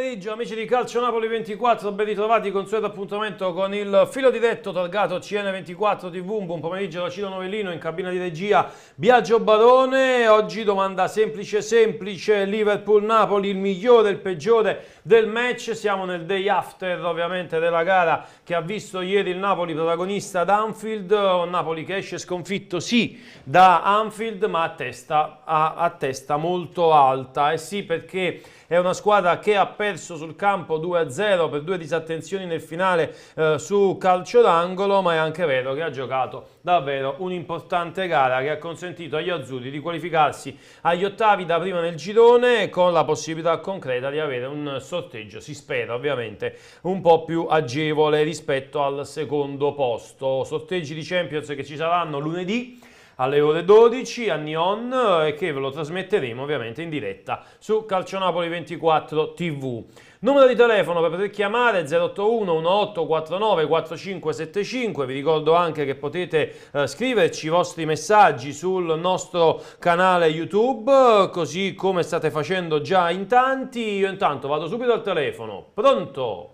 pomeriggio, amici di Calcio Napoli 24, ben ritrovati, consueto appuntamento con il filo diretto targato CN24 TV, un buon pomeriggio da Ciro Novellino, in cabina di regia Biagio Barone. Oggi domanda semplice, Liverpool-Napoli, il migliore e il peggiore del match. Siamo nel day after ovviamente della gara che ha visto ieri il Napoli protagonista ad Anfield, un Napoli che esce sconfitto sì da Anfield ma a testa molto alta, sì, perché è una squadra che ha perso sul campo 2-0 per due disattenzioni nel finale su calcio d'angolo, ma è anche vero che ha giocato davvero un'importante gara che ha consentito agli azzurri di qualificarsi agli ottavi da prima nel girone, con la possibilità concreta di avere un sorteggio, si spera ovviamente, un po' più agevole rispetto al secondo posto. Sorteggi di Champions che ci saranno lunedì alle ore 12 a Nyon e che ve lo trasmetteremo ovviamente in diretta su Calcio Napoli 24 TV. Numero di telefono per poter chiamare 081 1849 4575. Vi ricordo anche che potete scriverci i vostri messaggi sul nostro canale YouTube, così come state facendo già in tanti. Io intanto vado subito al telefono. Pronto?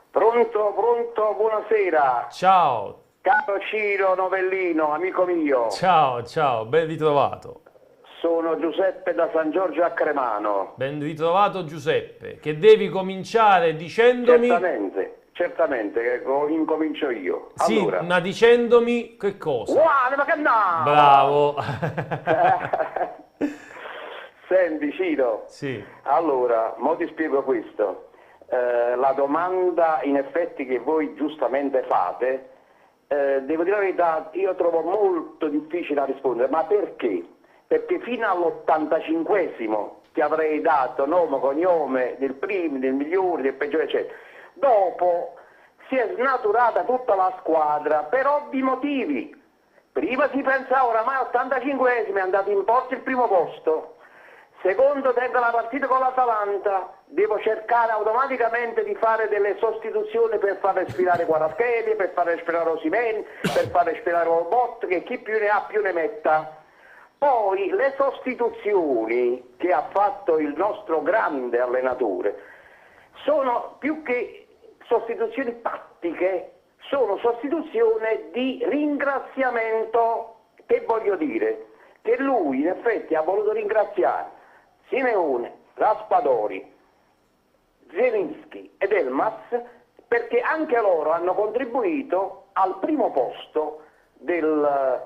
Pronto, buonasera. Ciao. Caro Ciro Novellino, amico mio. Ciao, ben ritrovato. Sono Giuseppe da San Giorgio a Cremano. Ben ritrovato Giuseppe, che devi cominciare dicendomi... Certamente, incomincio io. Sì, allora. ma dicendomi che cosa? Wow, ma che no! Bravo! Senti Ciro, sì. Allora, mo ti spiego questo. La domanda in effetti che voi giustamente fate, devo dire la verità, io trovo molto difficile da rispondere, ma perché? Perché fino all'85esimo ti avrei dato nome, cognome del primo, del migliore, del peggiore, eccetera. Dopo si è snaturata tutta la squadra per ovvi motivi. Prima si pensava oramai all'85esimo è andato in porta il primo posto. Secondo tempo la partita con l'Atalanta, devo cercare automaticamente di fare delle sostituzioni per far respirare Kvaratskhelia, per far respirare Osimhen, per far respirare Olbot, che chi più ne ha più ne metta. Poi le sostituzioni che ha fatto il nostro grande allenatore sono più che sostituzioni tattiche, sono sostituzioni di ringraziamento. Che voglio dire? Che lui in effetti ha voluto ringraziare Simeone, Raspadori, Zielinski ed Elmas, perché anche loro hanno contribuito al primo posto del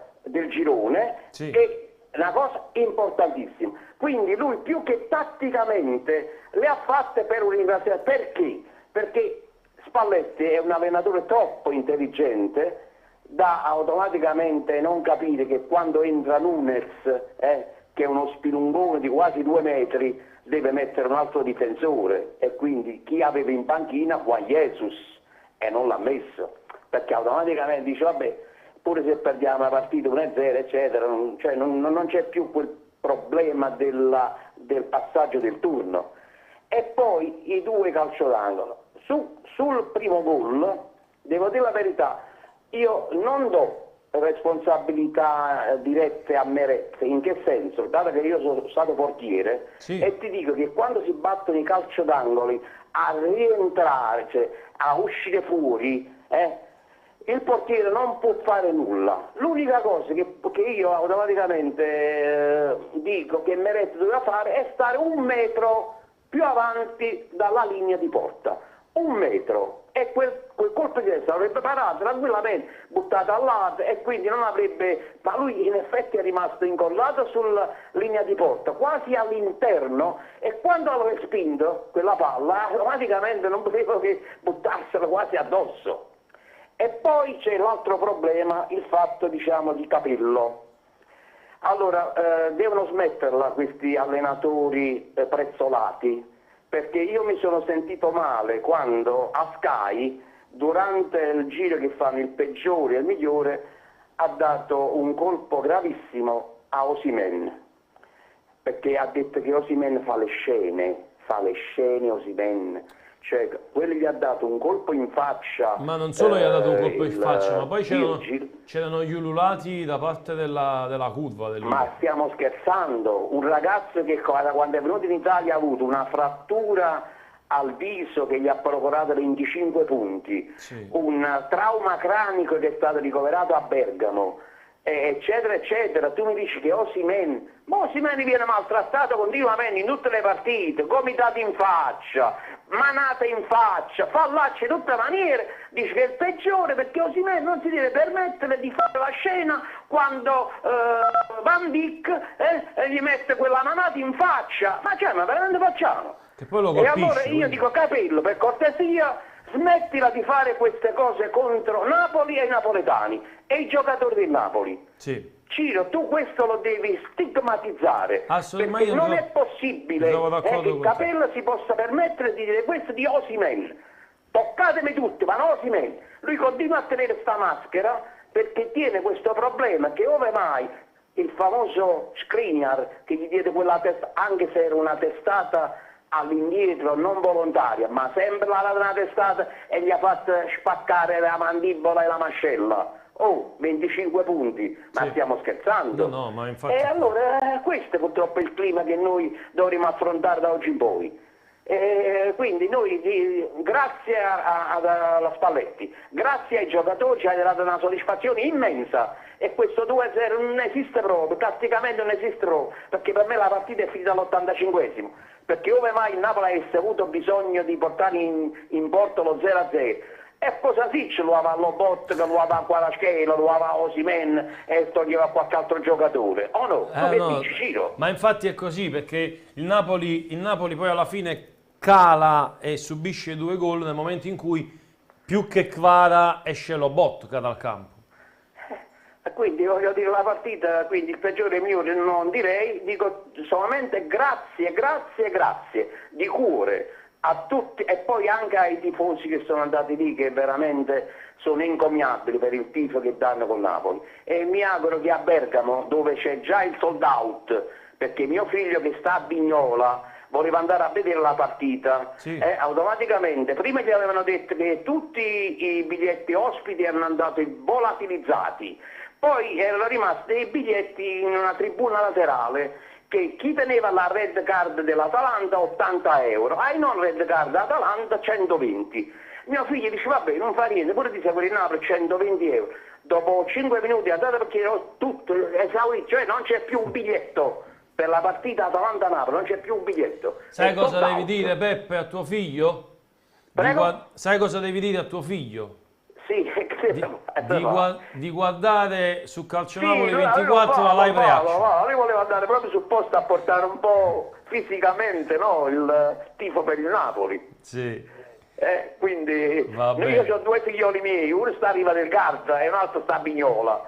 girone, sì. Che è una cosa importantissima. Quindi lui più che tatticamente le ha fatte per un ringraziamento. Perché? Perché Spalletti è un allenatore troppo intelligente da automaticamente non capire che quando entra Nunes, che è uno spilungone di quasi 2 metri, deve mettere un altro difensore, e quindi chi aveva in panchina Juan Jesus e non l'ha messo, perché automaticamente dice vabbè, pure se perdiamo la partita 1-0 eccetera, non c'è più quel problema del passaggio del turno. E poi i due calcio d'angolo. Sul primo gol, devo dire la verità, io non do responsabilità dirette a Meret. In che senso? Dato che io sono stato portiere, sì. E ti dico che quando si battono i calcio d'angoli a rientrare, cioè a uscire fuori, il portiere non può fare nulla. L'unica cosa che io automaticamente dico che Meret doveva fare è stare 1 metro più avanti dalla linea di porta. 1 metro, e quel colpo di testa l'avrebbe parato tranquillamente, buttato all'alto, e quindi non avrebbe, ma lui in effetti è rimasto incollato sulla linea di porta, quasi all'interno, e quando l'ho respinto quella palla automaticamente non potevo che buttarsela quasi addosso. E poi c'è l'altro problema, il fatto di Capello. Allora, devono smetterla questi allenatori prezzolati, perché io mi sono sentito male quando a Sky, durante il giro che fanno il peggiore e il migliore, ha dato un colpo gravissimo a Osimhen, perché ha detto che Osimhen fa le scene Osimhen. Cioè, quelli gli ha dato un colpo in faccia. Ma non solo gli ha dato un colpo in faccia, ma poi c'erano gli ululati da parte della curva. Ma stiamo scherzando? Un ragazzo che quando è venuto in Italia ha avuto una frattura al viso che gli ha procurato 25 punti, un trauma cranico che è stato ricoverato a Bergamo, eccetera eccetera. Tu mi dici che Osimhen viene maltrattato continuamente in tutte le partite, gomitati in faccia, manate in faccia, fallacce in tutte le maniere. Dice che è il peggiore perché Osimhen non si deve permettere di fare la scena quando Van Dijk gli mette quella manata in faccia. Ma veramente facciamo? Che poi lo E colpisce, allora io quindi. dico, Capello, per cortesia, smettila di fare queste cose contro Napoli e i napoletani e i giocatori del Napoli. Sì. Ciro, tu questo lo devi stigmatizzare, Assolutamente, perché non è possibile che Capello si possa permettere di dire questo di Osimhen. Toccatemi tutti, ma non Osimhen. Lui continua a tenere sta maschera perché tiene questo problema che ove mai il famoso Skriniar che gli diede quella testa, anche se era una testata all'indietro non volontaria, ma sempre una testata, e gli ha fatto spaccare la mandibola e la mascella. Oh, 25 punti, ma stiamo scherzando? No, ma infatti. E allora questo è purtroppo il clima che noi dovremo affrontare da oggi in poi. Quindi noi, grazie alla Spalletti, grazie ai giocatori, ci ha dato una soddisfazione immensa, e questo 2-0 non esiste proprio, tatticamente non esiste proprio, perché per me la partita è finita all'85esimo, perché ove mai il Napoli avesse avuto bisogno di portare in porto lo 0-0, e Posasic lo aveva Lobot, lo aveva Kvaratskhelia, lo aveva Osimhen e toglieva qualche altro giocatore, o no? Tu che dici, Ciro? Ma infatti è così, perché il Napoli poi alla fine cala e subisce 2 gol nel momento in cui più che Kvara esce Lobot dal campo. Quindi voglio dire la partita, quindi il peggiore mio non direi, dico solamente grazie di cuore a tutti, e poi anche ai tifosi che sono andati lì, che veramente sono incommiabili per il tifo che danno con Napoli, e mi auguro che a Bergamo, dove c'è già il sold out, perché mio figlio che sta a Vignola voleva andare a vedere la partita, automaticamente prima gli avevano detto che tutti i biglietti ospiti erano andati volatilizzati, poi erano rimasti dei biglietti in una tribuna laterale, che chi teneva la red card dell'Atalanta 80 euro, ai non red card Atalanta 120. Mio figlio dice vabbè, non fa niente, pure ti segui in Napoli 120 euro. Dopo 5 minuti andate, perché ero tutto esaurito, cioè non c'è più un biglietto per la partita Atalanta-Napoli, non c'è più un biglietto. Sai cosa devi dire, Peppe, a tuo figlio? Prego? Sai cosa devi dire a tuo figlio? Sì, di guardare su Calcionapoli 24 la live reaction. Lui voleva andare proprio sul posto a portare un po' fisicamente, no, il tifo per il Napoli. Sì. Quindi io ho 2 figlioli miei, uno sta a Riva del Garda e un altro sta a Vignola.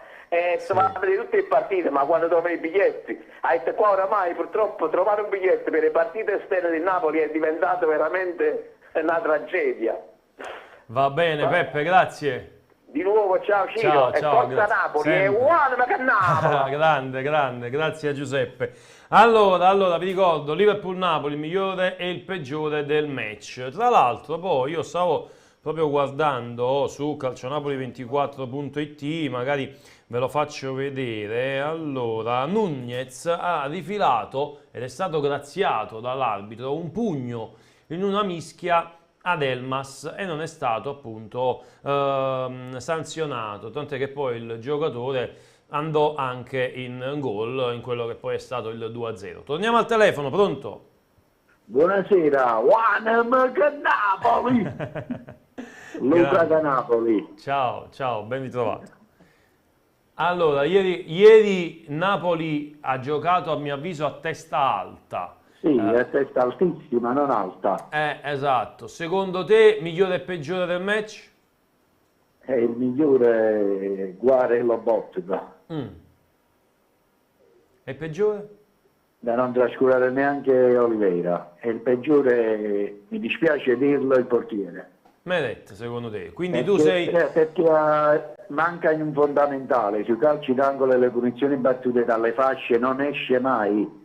Si va a vedere tutte le partite, ma quando trovano i biglietti, ha detto qua oramai purtroppo trovare un biglietto per le partite esterne del Napoli è diventato veramente una tragedia. Va bene, Peppe, grazie. Di nuovo, ciao Ciro, ciao, forza grazie. Napoli, Sempre. è uguale ma che Napoli. grande, grazie a Giuseppe. Allora, vi ricordo, Liverpool-Napoli, il migliore e il peggiore del match. Tra l'altro, poi io stavo proprio guardando su calcionapoli24.it, magari ve lo faccio vedere. Allora, Nunez ha rifilato, ed è stato graziato dall'arbitro, un pugno in una mischia ad Elmas, e non è stato appunto sanzionato, tant'è che poi il giocatore andò anche in gol in quello che poi è stato il 2-0. Torniamo al telefono, pronto? Buonasera, Napoli. Luca da Napoli. Ciao, ben ritrovato. Allora, ieri Napoli ha giocato, a mio avviso, a testa alta. Sì, è testa altissima, non alta. Esatto. Secondo te, migliore e peggiore del match? È il migliore Guarello Bottega. E peggiore? Da non trascurare neanche Oliveira. E il peggiore, mi dispiace dirlo, il portiere. Menette, secondo te. Quindi tu sei... Perché manca in un fondamentale. Sui calci d'angolo e le punizioni battute dalle fasce non esce mai.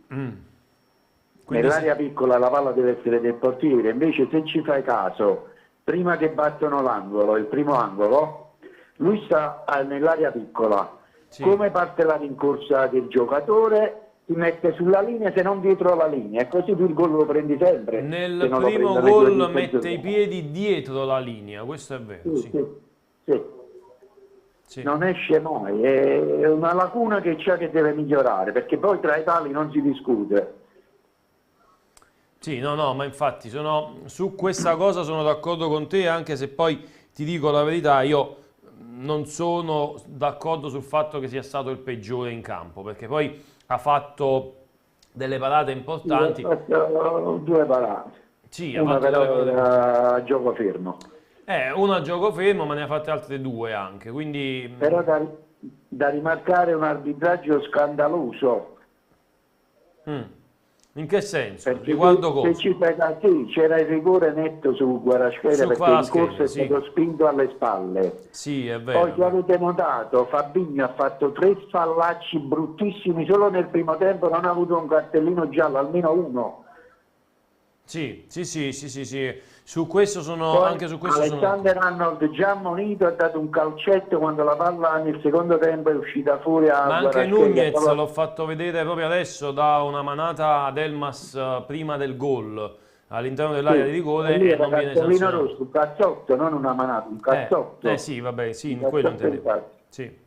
Nell'area piccola la palla deve essere del portiere, invece se ci fai caso, prima che battono l'angolo, il primo angolo, lui sta nell'area piccola. Come parte la rincorsa del giocatore, si mette sulla linea se non dietro la linea, e così tu il gol lo prendi sempre. Nel primo gol mette i piedi dietro la linea, questo è vero. Sì, sì. Sì. Sì. Non esce mai, è una lacuna che c'è, che deve migliorare, perché poi tra i pali non si discute. Sì, no, ma infatti su questa cosa sono d'accordo con te, anche se poi ti dico la verità, io non sono d'accordo sul fatto che sia stato il peggiore in campo, perché poi ha fatto delle parate importanti. Ha fatto 2 parate, sì, una però era a gioco fermo. Una a gioco fermo, ma ne ha fatte altre 2 anche, quindi... Però da rimarcare un arbitraggio scandaloso. In che senso? Perché Riguardo cosa? C'era il rigore netto su Kvaratskhelia, perché il corso è stato spinto alle spalle. Sì, è vero. Poi se avete notato, Fabinho ha fatto 3 fallacci bruttissimi, solo nel primo tempo non ha avuto un cartellino giallo, almeno uno. Sì. Su questo sono... Poi, anche su questo Alexander Arnold già ammonito, ha dato un calcetto quando la palla nel secondo tempo è uscita fuori a... Ma anche Nunez l'ho fatto vedere proprio adesso, da una manata ad Elmas prima del gol all'interno dell'area di rigore, e non viene sanzionato. Rosso, un cazzotto, non una manata, un cazzotto. Sì, vabbè, sì, in quello intendevo. Sì.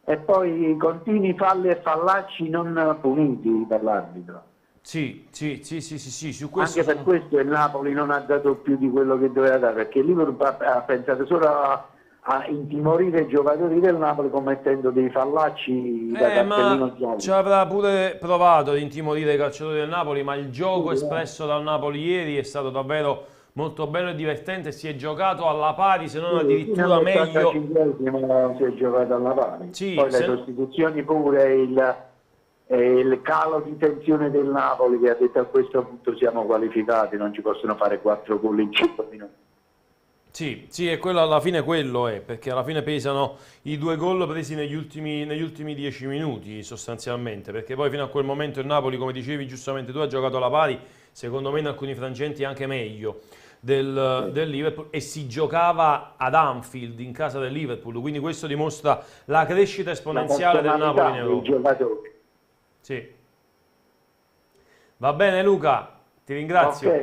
E poi continui falli e fallacci non puniti per l'arbitro. Sì, su questo anche per questo il Napoli non ha dato più di quello che doveva dare, perché il Liverpool ha pensato solo a intimorire i giocatori del Napoli commettendo dei fallacci da cartellino giallo. Ci avrà pure provato ad intimorire i calciatori del Napoli, ma il gioco espresso dal Napoli ieri è stato davvero molto bello e divertente, si è giocato alla pari, se non addirittura meglio. Si è giocato alla pari. Sì, poi le sostituzioni pure, il calo di tensione del Napoli, che ha detto: a questo punto siamo qualificati, non ci possono fare 4 gol in 5 minuti. Sì, e quello alla fine quello è, perché alla fine pesano i 2 gol presi negli ultimi 10 minuti sostanzialmente, perché poi fino a quel momento il Napoli, come dicevi giustamente tu, ha giocato alla pari, secondo me in alcuni frangenti anche meglio del Liverpool, e si giocava ad Anfield, in casa del Liverpool, quindi questo dimostra la crescita esponenziale del Napoli in Europa. Sì. Va bene Luca, ti ringrazio. Ok,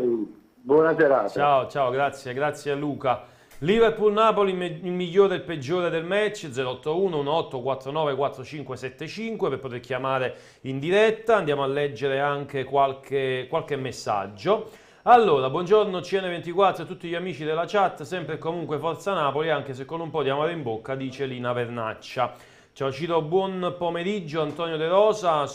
buona serata. Ciao, grazie a Luca. Liverpool-Napoli, il migliore e il peggiore del match, 081 1849 4575 per poter chiamare in diretta. Andiamo a leggere anche qualche messaggio. Allora, buongiorno CN24 a tutti gli amici della chat, sempre e comunque Forza Napoli, anche se con un po' di amaro in bocca, dice Lina Vernaccia. Ciao Ciro, buon pomeriggio. Antonio De Rosa,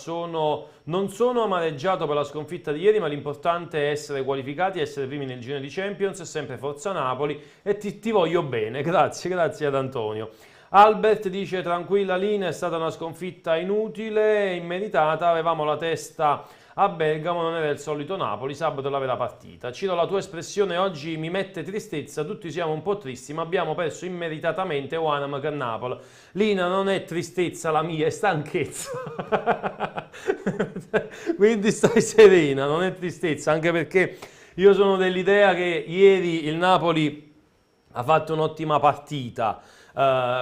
non sono amareggiato per la sconfitta di ieri, ma l'importante è essere qualificati, essere primi nel girone di Champions, è sempre Forza Napoli e ti voglio bene. Grazie ad Antonio. Albert dice: tranquilla Lina, è stata una sconfitta inutile, immeritata, avevamo la testa a Bergamo, non era il solito Napoli, sabato è la vera partita. Ciro, la tua espressione oggi mi mette tristezza, tutti siamo un po' tristi, ma abbiamo perso immeritatamente Wanam che Napoli. Lina, non è tristezza la mia, è stanchezza. Quindi stai serena, non è tristezza, anche perché io sono dell'idea che ieri il Napoli ha fatto un'ottima partita,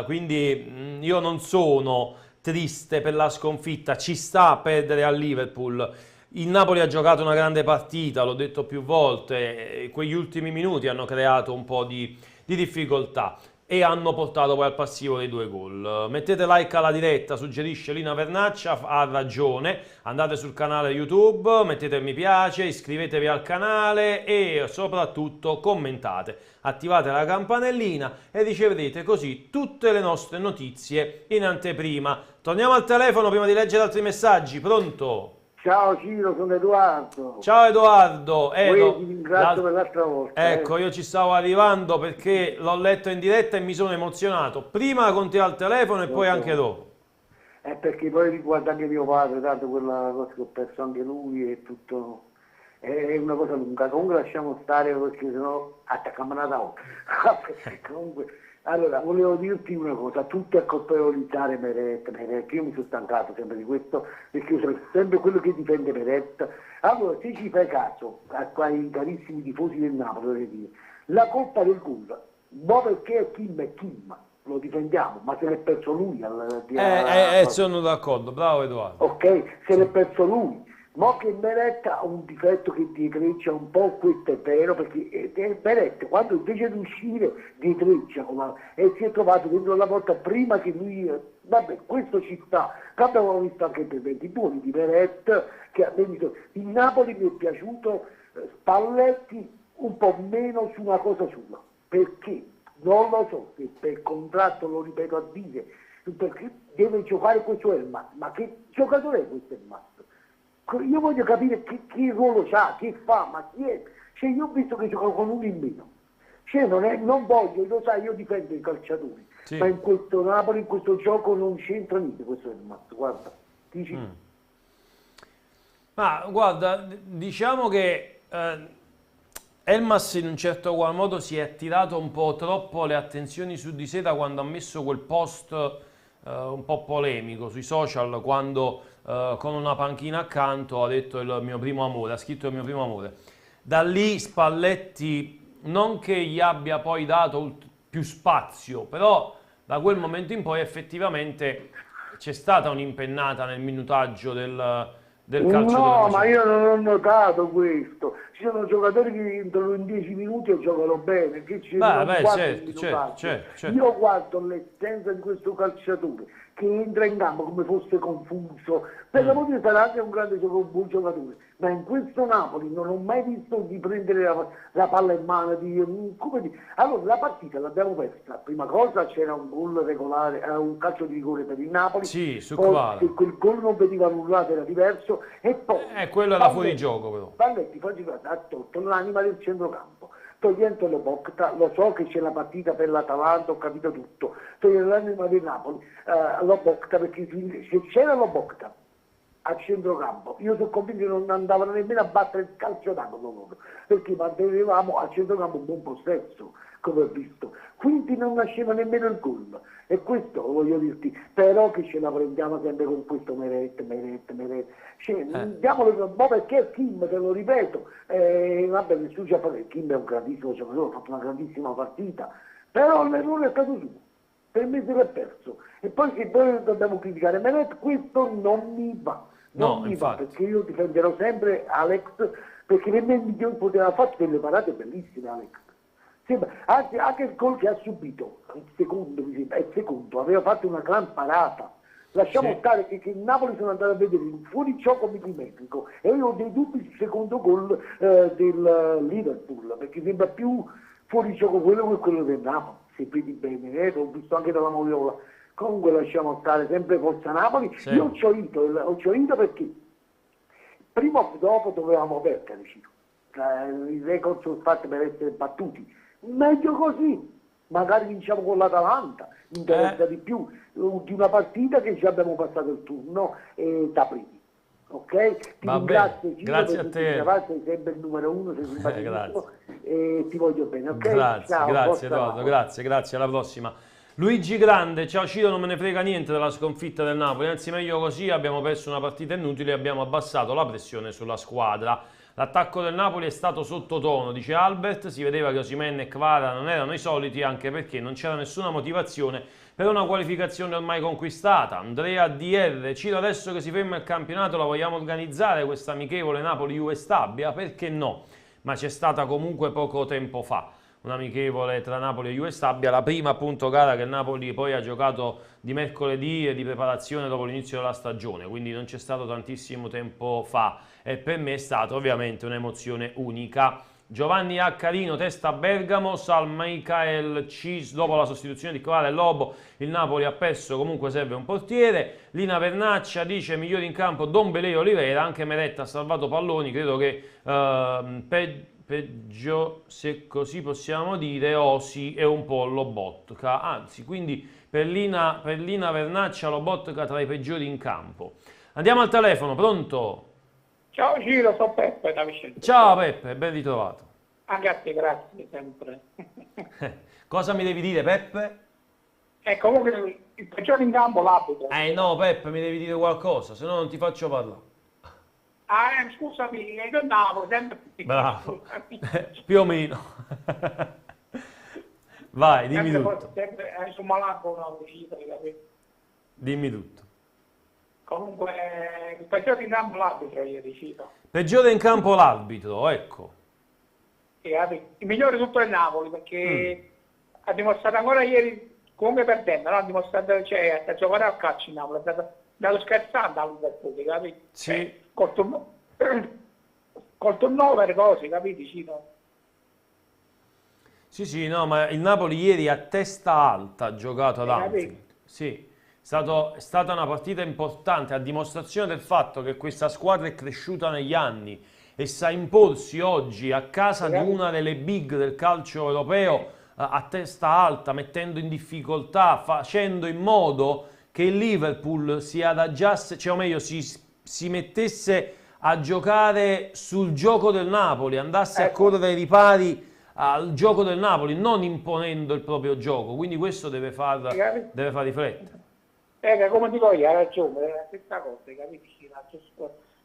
quindi io non sono triste per la sconfitta, ci sta a perdere al Liverpool. Il Napoli ha giocato una grande partita, l'ho detto più volte, quegli ultimi minuti hanno creato un po' di difficoltà e hanno portato poi al passivo dei 2 gol. Mettete like alla diretta, suggerisce Lina Vernaccia, ha ragione, andate sul canale YouTube, mettete mi piace, iscrivetevi al canale e soprattutto commentate, attivate la campanellina e riceverete così tutte le nostre notizie in anteprima. Torniamo al telefono prima di leggere altri messaggi, pronto? Ciao Ciro, sono Edoardo. Ciao Edoardo. Ti ringrazio per l'altra volta. Ecco, io ci stavo arrivando perché l'ho letto in diretta e mi sono emozionato. Prima con te al telefono e poi anche dopo. Perché poi riguarda anche mio padre, tanto quella cosa che ho perso anche lui e tutto. È una cosa lunga. Comunque lasciamo stare perché sennò attacchiamo una tavola. Comunque, allora, volevo dirti una cosa, tutti a colpevolizzare Meret, io mi sono stancato sempre di questo, perché io sono sempre quello che difende Meret. Allora, se ci fai caso, a quei carissimi tifosi del Napoli, vorrei dire, la colpa del gol, perché è Kim, lo difendiamo, ma se l'è perso lui. Sono d'accordo, bravo Edoardo. Ok, se l'è perso lui. Mo che Beretta ha un difetto che dietreggia un po', questo è vero, perché Beretta quando invece di uscire dietreggia e si è trovato dentro la porta prima che lui, vabbè, questo ci sta, che abbiamo visto anche per 20 buoni di Beretta, che ha detto, il Napoli mi è piaciuto, Spalletti un po' meno su una cosa sua, perché non lo so se per contratto, lo ripeto a dire, perché deve giocare questo Elmas, ma che giocatore è questo Elmas? Io voglio capire che ruolo c'ha, che fa, ma chi è? Cioè, io ho visto che gioca con uno in meno. Cioè, non voglio, lo sai, io difendo i calciatori, sì. Ma in questo Napoli, in questo gioco non c'entra niente questo Elmas, guarda, dici. Ma guarda, diciamo che Elmas in un certo qual modo si è attirato un po' troppo le attenzioni su di sé da quando ha messo quel post un po' polemico sui social, quando con una panchina accanto ha detto il mio primo amore, ha scritto il mio primo amore. Da lì Spalletti non che gli abbia poi dato più spazio, però da quel momento in poi effettivamente c'è stata un'impennata nel minutaggio del calcio. No, ma io non ho notato questo. Ci sono giocatori che entrano in 10 minuti e giocano bene. Che ci certo. Io guardo l'essenza di questo calciatore che entra in campo come fosse confuso. Per la motivo sarà anche un grande un buon giocatore, ma in questo Napoli non ho mai visto di prendere la palla in mano. Allora la partita l'abbiamo persa. Prima cosa c'era un gol regolare, un calcio di rigore per il Napoli. Sì, su poi, se quel gol non veniva annullato era diverso. E poi quello era fuori gioco però. Spalletti poi ha tolto l'anima del centrocampo, togliendo Lobotka, lo so che c'è la partita per l'Atalanta, ho capito tutto, togliendo l'anima del Napoli, Lobotka, perché se c'era Lobotka a centrocampo, io sono convinto che non andavano nemmeno a battere il calcio d'angolo loro, perché mantenevamo a centrocampo un buon possesso, come ho visto, quindi non nasceva nemmeno il gol, e questo lo voglio dirti, però che ce la prendiamo sempre con questo Meret, cioè, diamolo un po' perché Kim, te lo ripeto, vabbè, nessuno ci ha fatto, Kim è un grandissimo giocatore, ha fatto una grandissima partita, però l'errore è stato suo, per me se l'è perso, e poi che poi dobbiamo criticare Meret, questo non mi va. Non mi va, perché io difenderò sempre Alex, perché per me il migliore poteva ha fatto delle parate bellissime Alex. Anche il gol che ha subito, il secondo, aveva fatto una gran parata. Lasciamo stare che il Napoli sono andato a vedere un fuorigioco millimetrico e io ho dei dubbi sul secondo gol del Liverpool, perché sembra più fuorigioco quello che quello del Napoli, se vedi bene, l'ho visto anche dalla Moviola. Comunque lasciamo stare sempre Forza Napoli. Sì. Io ci ho ido perché prima o dopo dovevamo perdere, i record sono fatti per essere battuti, meglio così, magari vinciamo con l'Atalanta, interessa di più di una partita che già abbiamo passato il turno da primi. Ok? Ti ringrazio, grazie a te. Sei sempre il numero uno, sei simpaticissimo e ti voglio bene, ok? Grazie Edoardo, grazie, alla prossima. Luigi Grande, ciao Ciro, non me ne frega niente della sconfitta del Napoli, anzi meglio così, abbiamo perso una partita inutile e abbiamo abbassato la pressione sulla squadra. L'attacco del Napoli è stato sottotono, dice Albert, si vedeva che Osimhen e Kvara non erano i soliti, anche perché non c'era nessuna motivazione per una qualificazione ormai conquistata. Andrea DR, Ciro, adesso che si ferma il campionato la vogliamo organizzare questa amichevole Napoli-Juve Stabia? Perché no? Ma c'è stata comunque poco tempo fa un'amichevole tra Napoli e Juve Stabia, la prima appunto gara che il Napoli poi ha giocato di mercoledì e di preparazione dopo l'inizio della stagione, quindi non c'è stato tantissimo tempo fa e per me è stata ovviamente un'emozione unica. Giovanni A. Carino, testa Bergamo, Sal Michael C. Dopo la sostituzione di Kvara e Lobo il Napoli ha perso, comunque serve un portiere. Lina Vernaccia dice migliori in campo Dombele e Oliveira, anche Meretta ha salvato palloni, credo che peggio, se così possiamo dire, Osi è un po' Lobotka, anzi, quindi per Lina Vernaccia Lobotka tra i peggiori in campo. Andiamo al telefono, pronto? Ciao Ciro, sono Peppe da Vicenza. Ciao Peppe, ben ritrovato. Anche a te, grazie, sempre. Cosa mi devi dire Peppe? Comunque il peggiore in campo l'abito. No Peppe, mi devi dire qualcosa, se no non ti faccio parlare. Scusami, io andavo sempre. Bravo, più o meno. Vai, dimmi sempre, tutto. sempre, su Malaco una uscita, capito? Dimmi tutto. Comunque, il peggiore in campo l'arbitro ieri, Cito. Peggiore in campo l'arbitro, ecco. Il migliore tutto è il Napoli, perché ha dimostrato ancora ieri, comunque perdendo, no? Ha dimostrato, cioè, a giocare a calcio in Napoli, è stato scherzando al Liverpool, capito? Sì. Col turnover cose, capito, Cito? Sì, sì, no, ma il Napoli ieri a testa alta ha giocato ad Anfield. capito? Sì, è stata una partita importante, a dimostrazione del fatto che questa squadra è cresciuta negli anni e sa imporsi oggi a casa di una delle big del calcio europeo a testa alta, mettendo in difficoltà, facendo in modo che il Liverpool si adagiasse, cioè o meglio si mettesse a giocare sul gioco del Napoli, andasse a correre ai ripari al gioco del Napoli, non imponendo il proprio gioco, quindi questo deve far riflettere. Come dico io, ha ragione, è la stessa cosa, capisci?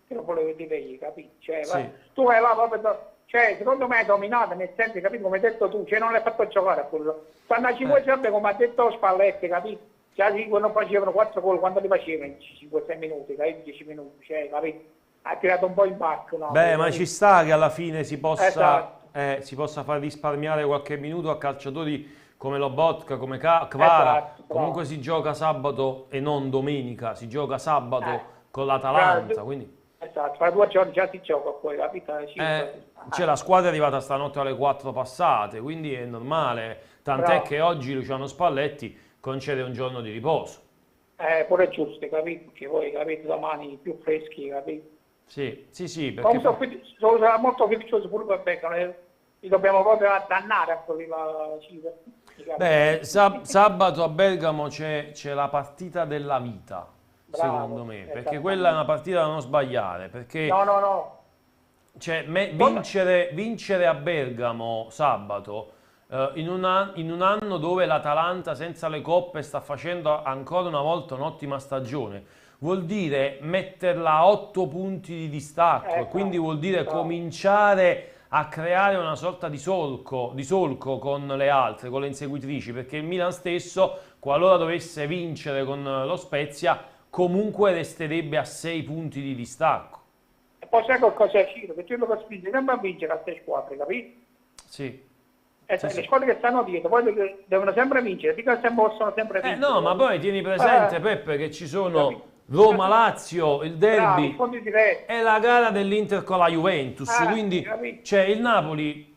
Che lo volevo dire io, capisci? Cioè, Sì. tu vai là proprio, cioè, secondo me è dominato, nel senso, capito, come hai detto tu, cioè non l'hai fatto giocare a quello. Quando a 5 sempre, come ha detto Spalletti, capito? Cioè, 5 non facevano 4 gol, quando li facevano in 5-6 minuti, 10 minuti, cioè, capito? Ha tirato un po' in pacco, no? Beh, ma ci sta che alla fine si possa Esatto. far risparmiare qualche minuto a calciatori come Lobotka, come Kvara. Esatto, Comunque bravo. si gioca sabato e non domenica, si gioca sabato con l'Atalanta, Bravo. quindi Esatto, fra 2 giorni già si gioca poi, capito? cioè, la squadra è arrivata stanotte alle 4 passate, quindi è normale, tant'è Bravo. che oggi Luciano Spalletti concede un giorno di riposo. Pure giusto, capito? Che voi, capito, domani più freschi, capito? Sì, sì, sì, perché Comunque sono molto fiducioso pure per Beckham, li dobbiamo proprio addannare a quelli la Cina. beh, sabato a Bergamo c'è la partita della vita, Bravo, secondo me, perché esattamente. quella è una partita da non sbagliare, perché No. cioè, vincere a Bergamo sabato in un anno dove l'Atalanta senza le coppe sta facendo ancora una volta un'ottima stagione, vuol dire metterla a 8 punti di distacco e quindi vuol dire cominciare a creare una sorta di solco con le altre, con le inseguitrici, perché il Milan stesso, qualora dovesse vincere con lo Spezia, comunque resterebbe a 6 punti di distacco. E poi sai qualcosa è Ciro, che tu lo spingi sempre a vincere a 6 squadre, capito? Sì. E le squadre che stanno dietro, poi devono sempre vincere, mica possono sempre vincere. No, ma poi tieni presente, Peppe, che ci sono Roma-Lazio, il derby, Scontri diretti. è la gara dell'Inter con la Juventus, quindi capito. cioè, il Napoli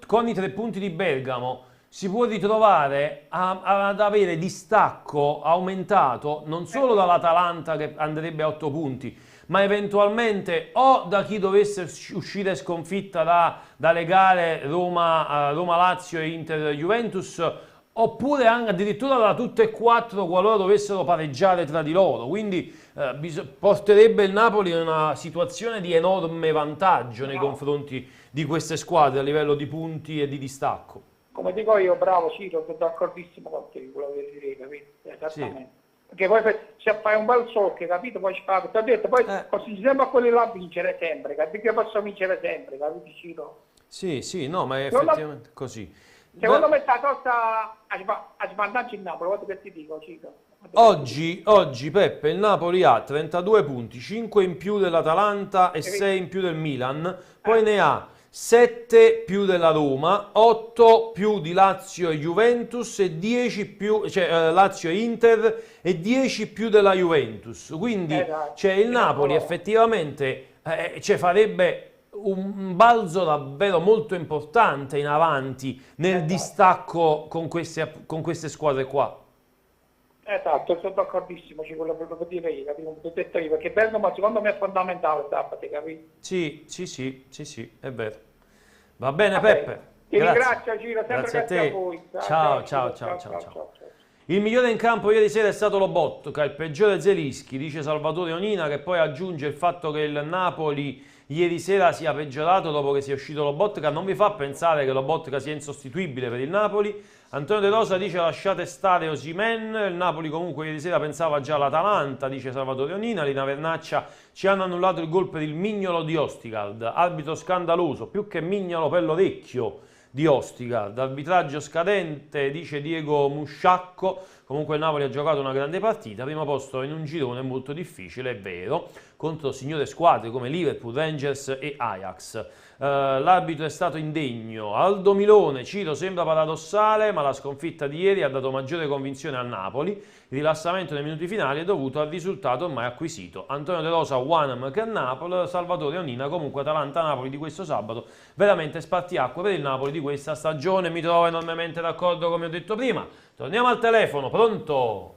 con i 3 punti di Bergamo si può ritrovare ad avere distacco aumentato non solo dall'Atalanta che andrebbe a 8 punti, ma eventualmente o da chi dovesse uscire sconfitta dalle gare Roma-Lazio e Inter-Juventus, oppure anche addirittura da tutte e 4 qualora dovessero pareggiare tra di loro, quindi porterebbe il Napoli in una situazione di enorme vantaggio nei confronti di queste squadre a livello di punti e di distacco. Come dico io, bravo Ciro, sono d'accordissimo con te, quello che direi, capito? Esattamente. Perché poi se fai un bel solco, capito? Poi ci fai, ti ho detto, poi così sempre a quelli là a vincere sempre, capito? Che posso vincere sempre, capito Ciro? Sì, no, ma è effettivamente così. Secondo me sta cosa a svantaggio il Napoli, guarda che ti dico, Ciro. Oggi Peppe, il Napoli ha 32 punti, 5 in più dell'Atalanta e 6 in più del Milan, poi ne ha 7 più della Roma, 8 più di Lazio e Juventus e 10 più, cioè Lazio e Inter e 10 più della Juventus. Quindi cioè, il Napoli effettivamente farebbe un balzo davvero molto importante in avanti nel distacco con queste squadre qua. Esatto, sono d'accordissimo, ci quello che dire io, capito? Come ho detto io, perché Bergamo secondo me è fondamentale sabato, capito? Sì, è vero. Va bene, Peppe. Ti ringrazio Ciro, sempre Grazie a te. voi. Ciao. Il migliore in campo ieri sera è stato Lobotka, il peggiore Zelischi, dice Salvatore Onina, che poi aggiunge il fatto che il Napoli ieri sera sia peggiorato dopo che sia uscito Lobotka. Non vi fa pensare che Lobotka sia insostituibile per il Napoli? Antonio De Rosa dice lasciate stare Osimhen, il Napoli comunque ieri sera pensava già all'Atalanta, dice Salvatore Onina. Lina Vernaccia, ci hanno annullato il gol per il mignolo di Ostigard, arbitro scandaloso, più che mignolo per l'orecchio, di Ostica. D'arbitraggio scadente, dice Diego Musciacco. Comunque il Napoli ha giocato una grande partita, primo posto in un girone molto difficile, è vero, contro signore squadre come Liverpool, Rangers e Ajax. L'arbitro è stato indegno. Aldo Milone, Ciro, sembra paradossale, ma la sconfitta di ieri ha dato maggiore convinzione al Napoli. Il rilassamento nei minuti finali è dovuto al risultato ormai acquisito. Antonio De Rosa, Wanam che a Napoli, Salvatore Onina, comunque Atalanta-Napoli di questo sabato, veramente spartiacque per il Napoli di questa stagione. Mi trovo enormemente d'accordo, come ho detto prima. Torniamo al telefono, pronto?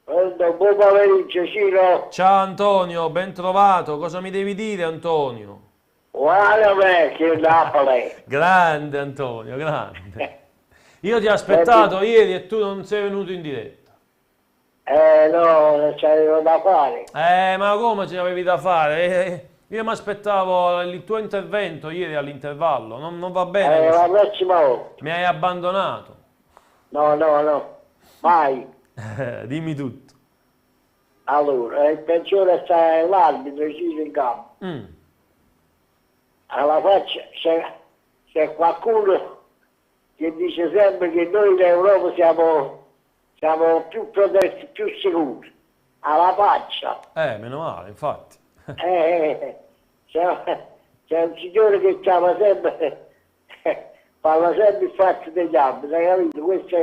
Buon pomeriggio, Ciro. Ciao Antonio, ben trovato. Cosa mi devi dire, Antonio? Guarda vecchio Napoli. Grande Antonio, grande. Io ti ho aspettato ieri e tu non sei venuto in diretta. No, non c'avevo da fare. Ma come ce l'avevi da fare? Io mi aspettavo il tuo intervento ieri all'intervallo. Non va bene. La prossima volta. Mi hai abbandonato. No. Vai. Dimmi tutto. Allora, il peggiore sta l'arbitro, Ciro in campo. Alla faccia c'è qualcuno che dice sempre che noi in Europa siamo più protetti, più sicuri. Alla faccia. Meno male, infatti. C'è un signore che chiama sempre, parla sempre il fatto degli arbitri, hai capito? Questa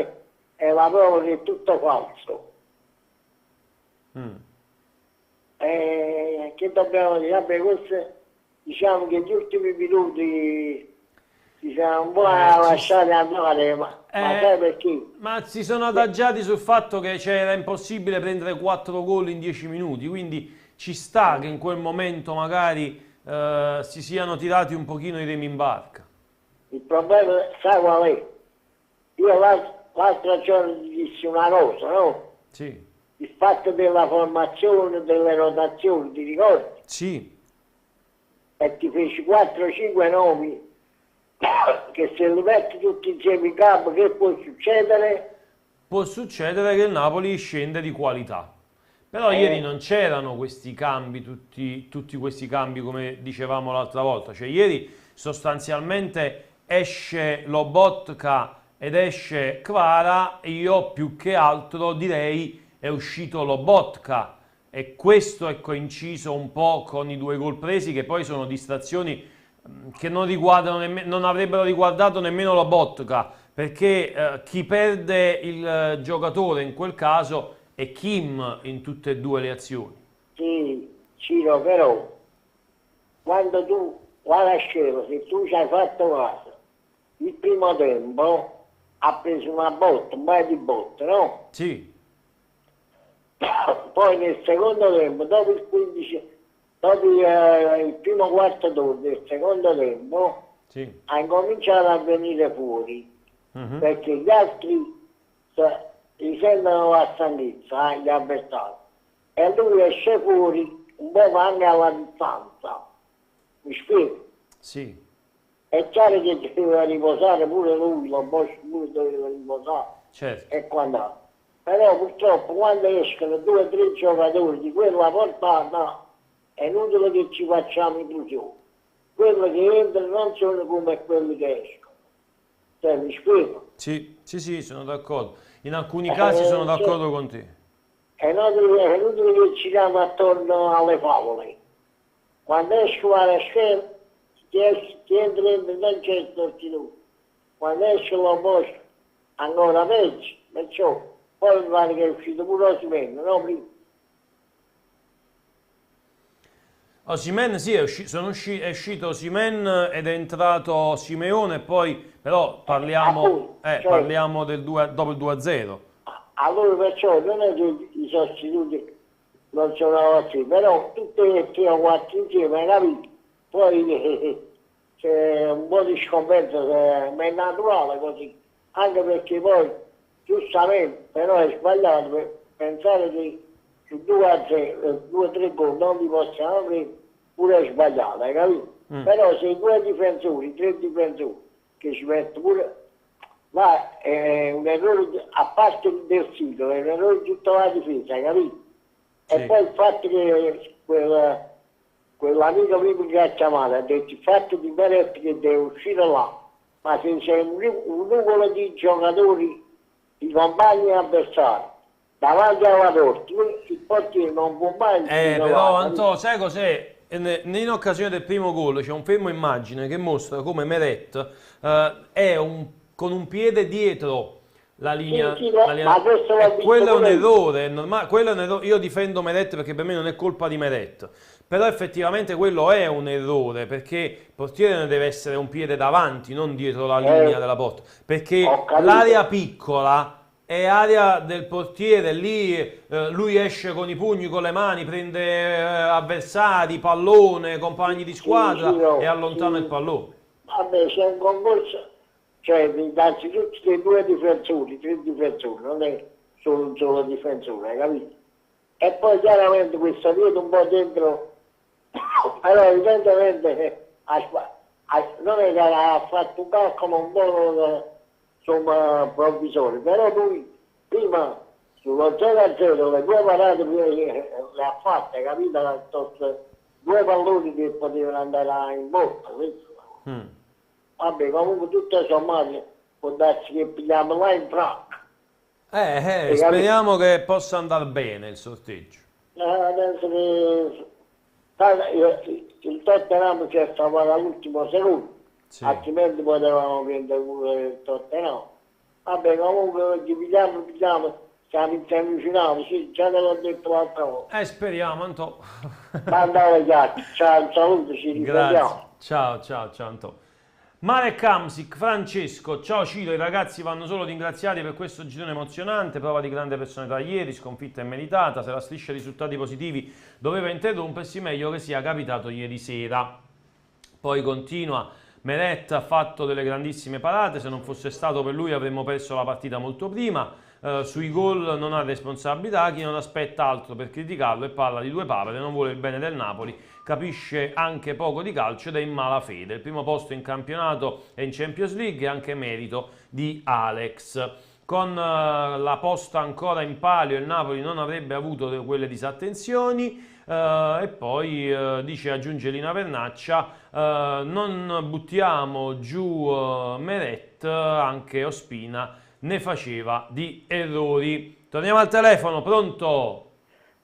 è la prova che è tutto falso. Che dobbiamo dire? Vabbè, questo, diciamo che gli ultimi minuti ci siamo un po' lasciati andare, ma sai perché? Ma si sono adagiati sul fatto che era impossibile prendere 4 gol in 10 minuti, quindi ci sta che in quel momento magari si siano tirati un pochino i remi in barca. Il problema, sai qual è? Io l'altro giorno ti dissi una cosa, no? Sì. Il fatto della formazione, delle rotazioni, ti ricordi? Sì. E ti feci 4-5 nomi che se li metti tutti insieme in campo, che può succedere? Può succedere che il Napoli scende di qualità. Però ieri non c'erano questi cambi, tutti questi cambi come dicevamo l'altra volta. Cioè ieri sostanzialmente esce Lobotka ed esce Kvara, e io più che altro direi è uscito Lobotka, e questo è coinciso un po' con i 2 gol presi, che poi sono distrazioni che non avrebbero riguardato nemmeno Lobotka, perché chi perde il giocatore in quel caso è Kim in tutte e 2 le azioni. Sì, Ciro, però quando tu guarda scemo, se tu ci hai fatto caso, il primo tempo ha preso una botta, un paio di botte, no? Sì. Poi nel secondo tempo, dopo il 15, dopo il primo quarto d'ora del secondo tempo, Sì. ha incominciato a venire fuori, perché gli altri risentono la stanchezza, gli avversari, e lui esce fuori un po' anche alla distanza, mi spiego? Sì. È chiaro che doveva riposare pure lui, lo Bosch pure doveva riposare, Certo. e quant'altro. Però purtroppo quando escono 2 o 3 giocatori di quella portata è inutile che ci facciamo illusioni. Quelli che entrano non sono come quelli che escono. Cioè, mi spiego? Sì, sono d'accordo. In alcuni casi sono d'accordo con te. È inutile che ci diamo attorno alle favole. Quando escono alla scena, chi entra non c'è sostituto. Quando esce lo Bosch, ancora peggio, perciò. Poi mi pare che è uscito pure Osimhen, no? Osimhen sì, è uscito Osimhen ed è entrato Simeone, poi però parliamo dopo il 2-0. Allora perciò non è che i sostituti non sono così, però tutte le 3 o 4 insieme, hai capito? Poi c'è un po' di scompenso, ma è naturale così, anche perché poi giustamente, però è sbagliato per pensare che su 2-0, 2-3 gol non li possiamo prendere, pure è sbagliato, hai capito? Però se i 2 difensori, 3 difensori, che ci mettono pure, là è un errore, a parte del sito, è un errore di tutta la difesa, hai capito? Sì. E poi il fatto che quell'amico prima che ha chiamato ha detto il fatto di Beretti che deve uscire là, ma se c'è un numero di giocatori, di compagni avversari, davanti alla porta, il portiere non può mai... Però Antonio, sai cos'è? In occasione del primo gol c'è un fermo immagine che mostra come Meret con un piede dietro la linea, ma questo e quello è un errore, quello è un errore. Io difendo Meret perché per me non è colpa di Meret, però effettivamente quello è un errore, perché il portiere ne deve essere un piede davanti, non dietro la linea della porta, perché l'area piccola è area del portiere, lì lui esce con i pugni, con le mani, prende avversari, pallone, compagni di squadra e allontana il pallone. Vabbè, c'è un concorso, cioè innanzitutto dei tre difensori, non è solo un solo difensore, hai capito? E poi chiaramente questo viene un po' dentro, allora evidentemente non è che ha fatto un calcolo un po' insomma provvisorio, però lui prima sullo 0-0 le due parate le ha fatte, capito? Due palloni che potevano andare in bocca. Vabbè, comunque tutto sommato può darsi che pigliamo là in Francia. Speriamo che possa andare bene il sorteggio. Adesso che il Tottenham ci è salvato all'ultimo secondo, altrimenti potevamo prendere pure il Tottenham. Vabbè, comunque ci pigliamo, siamo avvicinati, sì, già te l'ho detto l'altra volta. Speriamo, Antonio. Mandare gli ciao, un saluto, ci rivediamo. Ciao Antonio. Marek Hamsik, Francesco, ciao Ciro, i ragazzi vanno solo ringraziati per questo girone emozionante, prova di grande personalità ieri, sconfitta immeritata, se la striscia di risultati positivi doveva interrompersi, meglio che sia capitato ieri sera. Poi continua, Meret ha fatto delle grandissime parate, se non fosse stato per lui avremmo perso la partita molto prima, sui gol non ha responsabilità, chi non aspetta altro per criticarlo e parla di due papere, non vuole il bene del Napoli, capisce anche poco di calcio ed è in malafede. Il primo posto in campionato e in Champions League è anche merito di Alex. Con la posta ancora in palio il Napoli non avrebbe avuto quelle disattenzioni. E poi aggiunge Lina Vernaccia, non buttiamo giù Meret, anche Ospina ne faceva di errori. Torniamo al telefono, pronto?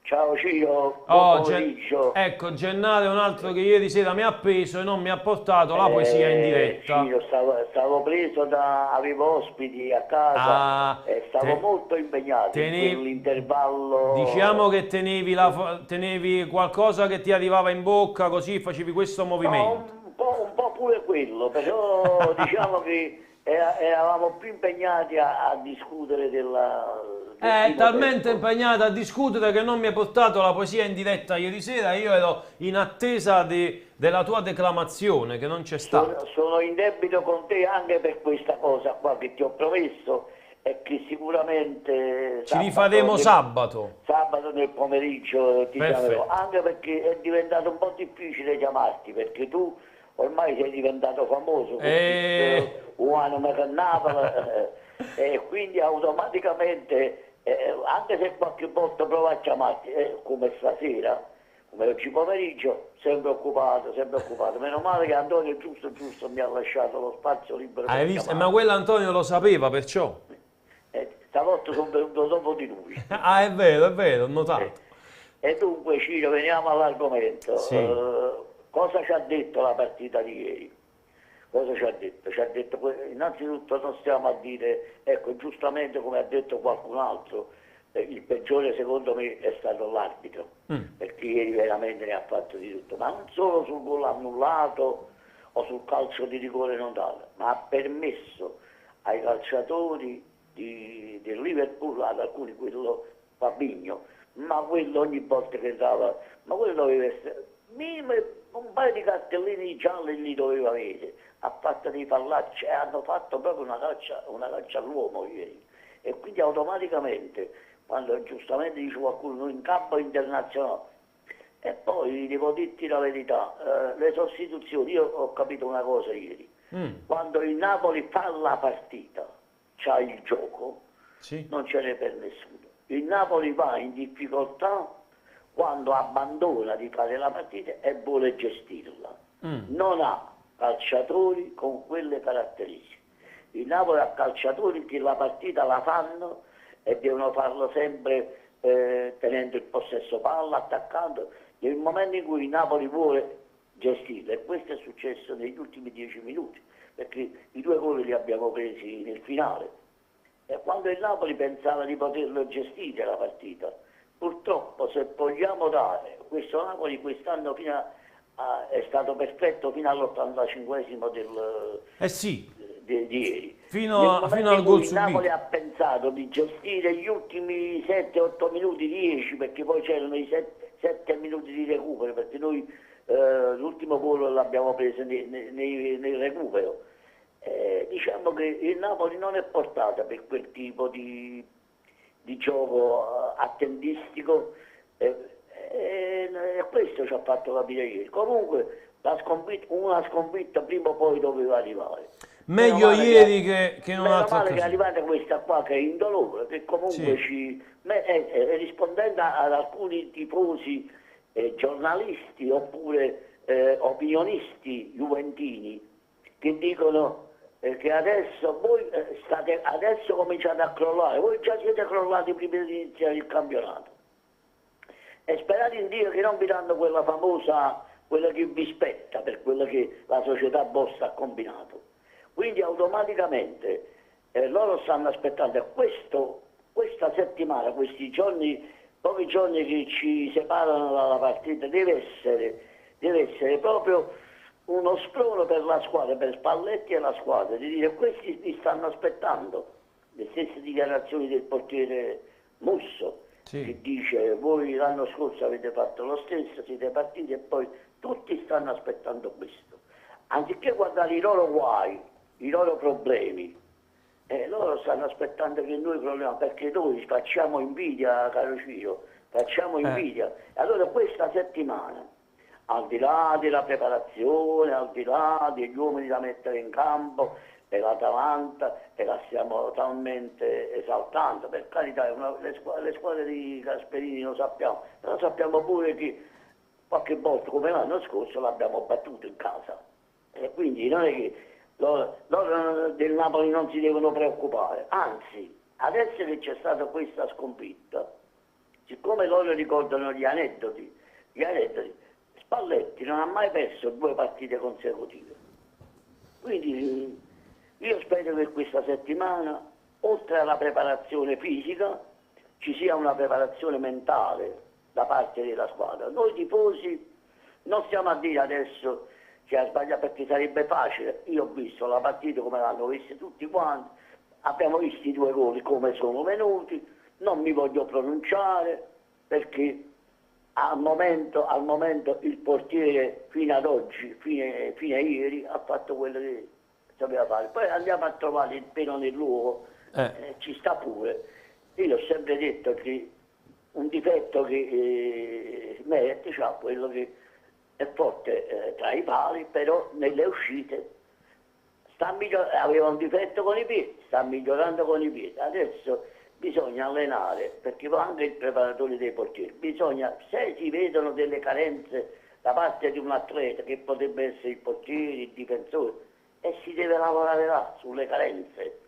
Ciao Ciro, buon pomeriggio. Ecco, Gennaro è un altro che ieri sera mi ha preso e non mi ha portato la poesia in diretta. Ciro, stavo preso avevo ospiti a casa e stavo molto impegnato in quell'intervallo. Diciamo che tenevi qualcosa che ti arrivava in bocca, così facevi questo movimento. Un po' pure quello, però diciamo che eravamo più impegnati a discutere talmente impegnato a discutere che non mi hai portato la poesia in diretta ieri sera. Io ero in attesa della tua declamazione, che non c'è stata. Sono in debito con te anche per questa cosa qua che ti ho promesso e che sicuramente ci rifaremo sabato nel pomeriggio ti chiamerò, anche perché è diventato un po' difficile chiamarti, perché tu ormai sei diventato famoso, Juan Napoli, e quindi automaticamente, anche se qualche volta provo a chiamarti, come stasera, come oggi pomeriggio, sempre occupato, meno male che Antonio giusto mi ha lasciato lo spazio libero. Hai visto? Ma quello Antonio lo sapeva, perciò. Stavolta sono venuto dopo di lui. È vero, ho notato. E dunque Ciro, veniamo all'argomento. Cosa ci ha detto la partita di ieri? Cosa ci ha detto? Ci ha detto, innanzitutto non stiamo a dire, ecco, giustamente come ha detto qualcun altro, il peggiore secondo me è stato l'arbitro, perché ieri veramente ne ha fatto di tutto, ma non solo sul gol annullato o sul calcio di rigore non dato, ma ha permesso ai calciatori del Liverpool, ad alcuni, quello Fabinho, ma quello ogni volta che dava, ma quello doveva essere, un paio di cartellini gialli li doveva avere, ha fatto dei fallacci, hanno fatto proprio una caccia all'uomo ieri, e quindi automaticamente, quando giustamente dice qualcuno in campo internazionale, e poi devo dirti la verità, le sostituzioni, io ho capito una cosa ieri, quando il Napoli fa la partita, c'ha il gioco, non ce n'è per nessuno, il Napoli va in difficoltà quando abbandona di fare la partita e vuole gestirla, non ha calciatori con quelle caratteristiche. Il Napoli ha calciatori che la partita la fanno e devono farlo sempre tenendo il possesso palla, attaccando. Nel momento in cui il Napoli vuole gestire, e questo è successo negli ultimi 10 minuti, perché i 2 gol li abbiamo presi nel finale. E quando il Napoli pensava di poterlo gestire la partita, purtroppo se vogliamo dare, questo Napoli quest'anno è stato perfetto fino all'85esimo di ieri. Fino al gol subito. Il Napoli ha pensato di gestire gli ultimi 7-8 minuti, 10, perché poi c'erano i 7 minuti di recupero, perché noi l'ultimo gol l'abbiamo preso nel recupero. Diciamo che il Napoli non è portato per quel tipo di gioco attendistico, e questo ci ha fatto capire ieri. Comunque una sconfitta prima o poi doveva arrivare. Meglio ieri che non altra male che è occasione. arrivata questa qua che è indolore, che comunque rispondendo ad alcuni tifosi, giornalisti oppure opinionisti juventini che dicono che adesso voi adesso cominciate a crollare, voi già siete crollati prima di iniziare il campionato, e sperate in Dio che non vi danno quella famosa, quella che vi spetta per quella che la società vostra ha combinato. Quindi automaticamente loro stanno aspettando questa settimana, questi giorni, pochi giorni che ci separano dalla partita, deve essere proprio uno sprono per la squadra, per Spalletti e la squadra, di dire: questi vi stanno aspettando. Le stesse dichiarazioni del portiere Musso, che dice: voi l'anno scorso avete fatto lo stesso, siete partiti, e poi tutti stanno aspettando questo. Anziché guardare i loro guai, i loro problemi, loro stanno aspettando che noi crolliamo, perché noi facciamo invidia, caro Ciro, facciamo invidia. Allora questa settimana, al di là della preparazione, al di là degli uomini da mettere in campo, e l'Atalanta, e la stiamo talmente esaltando, per carità, le squadre di Gasperini lo sappiamo, però sappiamo pure che qualche volta, come l'anno scorso, l'abbiamo battuto in casa, e quindi non è che loro del Napoli non si devono preoccupare, anzi, adesso che c'è stata questa sconfitta, siccome loro ricordano gli aneddoti, Spalletti non ha mai perso 2 partite consecutive. Quindi io spero che questa settimana, oltre alla preparazione fisica, ci sia una preparazione mentale da parte della squadra. Noi tifosi non stiamo a dire adesso che ha sbagliato, perché sarebbe facile. Io ho visto la partita come l'hanno vista tutti quanti, abbiamo visto i 2 gol come sono venuti, non mi voglio pronunciare perché al momento il portiere fino ad oggi, fino a ieri, ha fatto quello che sapeva fare. Poi andiamo a trovare il pelo nell'uovo, ci sta pure. Io ho sempre detto che un difetto che merita, cioè quello che è forte tra i pali, però nelle uscite aveva un difetto con i piedi, sta migliorando con i piedi. Adesso bisogna allenare, perché anche il preparatore dei portieri, se si vedono delle carenze da parte di un atleta, che potrebbe essere il portiere, il difensore, e si deve lavorare là sulle carenze.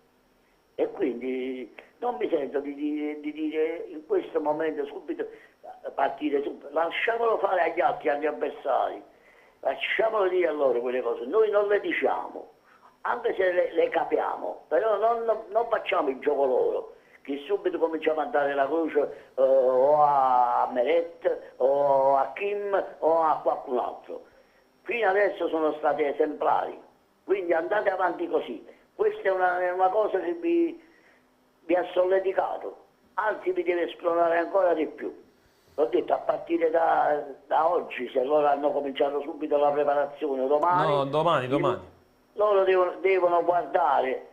E quindi non mi sento di dire in questo momento subito, partire subito, lasciamolo fare agli altri, agli avversari, lasciamolo dire a loro quelle cose, noi non le diciamo, anche se le capiamo, però non facciamo il gioco loro, che subito cominciamo a dare la croce o a Meret o a Kim o a qualcun altro. Fino adesso sono stati esemplari, quindi andate avanti così. Questa è una cosa che vi ha solleticato, anzi vi deve spronare ancora di più. L'ho detto, a partire da oggi, se loro hanno cominciato subito la preparazione, domani. Loro devono guardare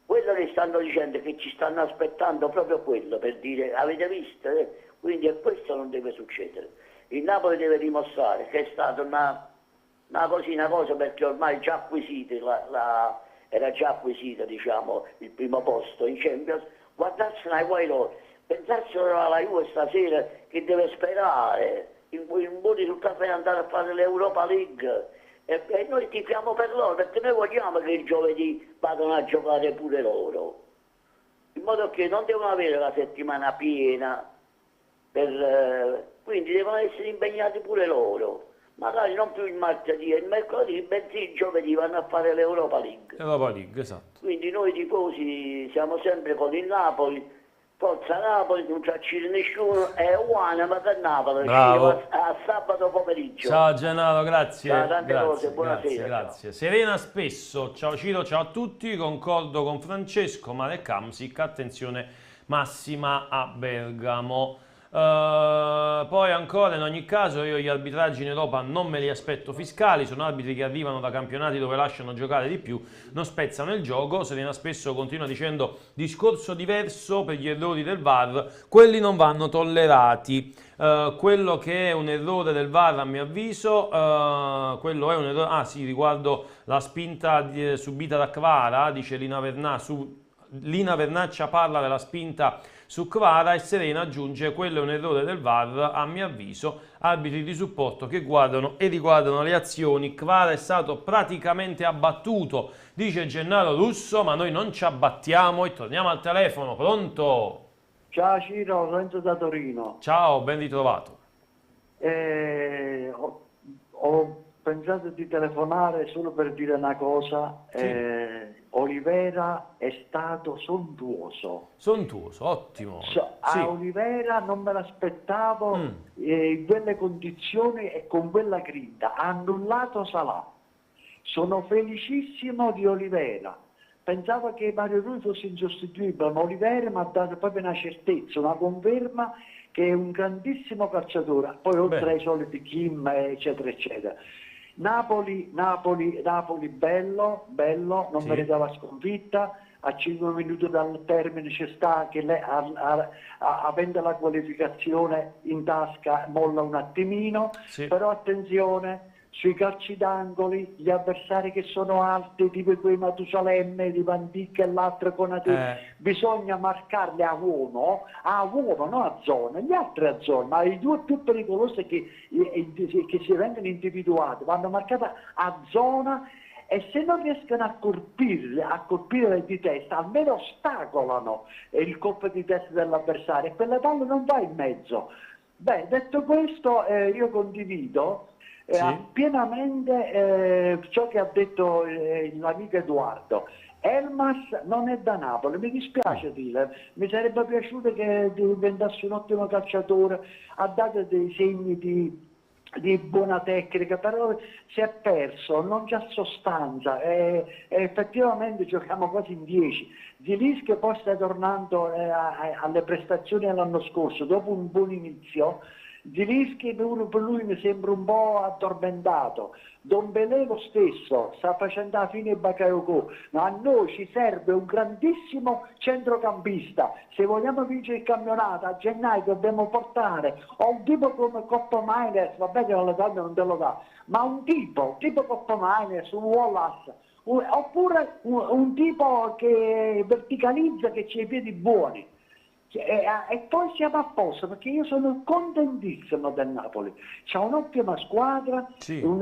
quello che stanno dicendo, che ci stanno aspettando proprio quello, per dire: avete visto? Quindi questo non deve succedere. Il Napoli deve dimostrare che è stata una cosa, perché ormai già acquisito, era già acquisita, diciamo, il primo posto in Champions. Guardarsene ai guai loro, pensarselo alla Juve stasera, che deve sperare in buon risultato per andare a fare l'Europa League, E noi tifiamo per loro, perché noi vogliamo che il giovedì vadano a giocare pure loro, in modo che non devono avere la settimana piena, quindi devono essere impegnati pure loro. Magari non più il martedì e il mercoledì, bensì il giovedì vanno a fare l'Europa League. Europa League, esatto. Quindi noi tifosi siamo sempre con il Napoli, forza Napoli, non c'è nessuno, è uguale, ma per Napoli, a sabato pomeriggio. Ciao Gennaro, grazie. Ciao, tante grazie, cose, buonasera. Grazie. Serena Spesso, ciao Ciro, ciao a tutti, concordo con Francesco, Marek Hamsik, attenzione massima a Bergamo. Poi ancora, in ogni caso, io gli arbitraggi in Europa non me li aspetto fiscali, sono arbitri che arrivano da campionati dove lasciano giocare di più, non spezzano il gioco. Serena Spesso continua dicendo discorso diverso per gli errori del VAR, quelli non vanno tollerati. Quello che è un errore del VAR, a mio avviso, quello è un errore, riguardo la spinta subita da Kvara, dice Lina Vernaccia parla della spinta su Kvara e Serena aggiunge quello è un errore del VAR, a mio avviso, arbitri di supporto che guardano e riguardano le azioni. Kvara è stato praticamente abbattuto, dice Gennaro Russo, ma noi non ci abbattiamo e torniamo al telefono. Pronto? Ciao Ciro, Lorenzo da Torino. Ciao, ben ritrovato. Ho pensato di telefonare solo per dire una cosa. Sì. Olivera è stato sontuoso. Sontuoso, ottimo. Sì. A Olivera non me l'aspettavo in quelle condizioni e con quella grinta. Ha annullato Salà. Sono felicissimo di Olivera. Pensavo che Mario Rui fosse insostituibile, ma Olivera mi ha dato proprio una certezza, una conferma che è un grandissimo calciatore. Poi oltre ai soliti Kim, eccetera, eccetera. Napoli bello, non meritava sconfitta, a 5 minuti dal termine c'è sta che lei avendo la qualificazione in tasca molla un attimino, però attenzione sui calci d'angoli, gli avversari che sono alti, tipo quei Matusalemme di Van Dijk e l'altro Konate, bisogna marcarli a uomo, non a zona, gli altri a zona, ma i due più pericolosi che si vengono individuati vanno marcati a zona, e se non riescono a colpire di testa, almeno ostacolano il colpo di testa dell'avversario e quella palla non va in mezzo. Beh, detto questo, io condivido pienamente ciò che ha detto l'amico Edoardo. Elmas non è da Napoli, mi dispiace dire, mi sarebbe piaciuto che diventasse un ottimo calciatore, ha dato dei segni di buona tecnica, però si è perso, non c'è sostanza e effettivamente giochiamo quasi in 10. Zilinski poi sta tornando alle prestazioni dell'anno scorso, dopo un buon inizio. Zilinski per lui mi sembra un po' addormentato. Dombele lo stesso, sta facendo la fine Bakayoko. Ma a noi ci serve un grandissimo centrocampista. Se vogliamo vincere il campionato a gennaio dobbiamo portare o un tipo come Coppa Miners, vabbè che la donna non te lo dà, ma un tipo Coppa Miners, un Wallace, oppure un tipo che verticalizza, che c'ha i piedi buoni. E poi siamo a posto, perché io sono contentissimo del Napoli, c'è un'ottima squadra,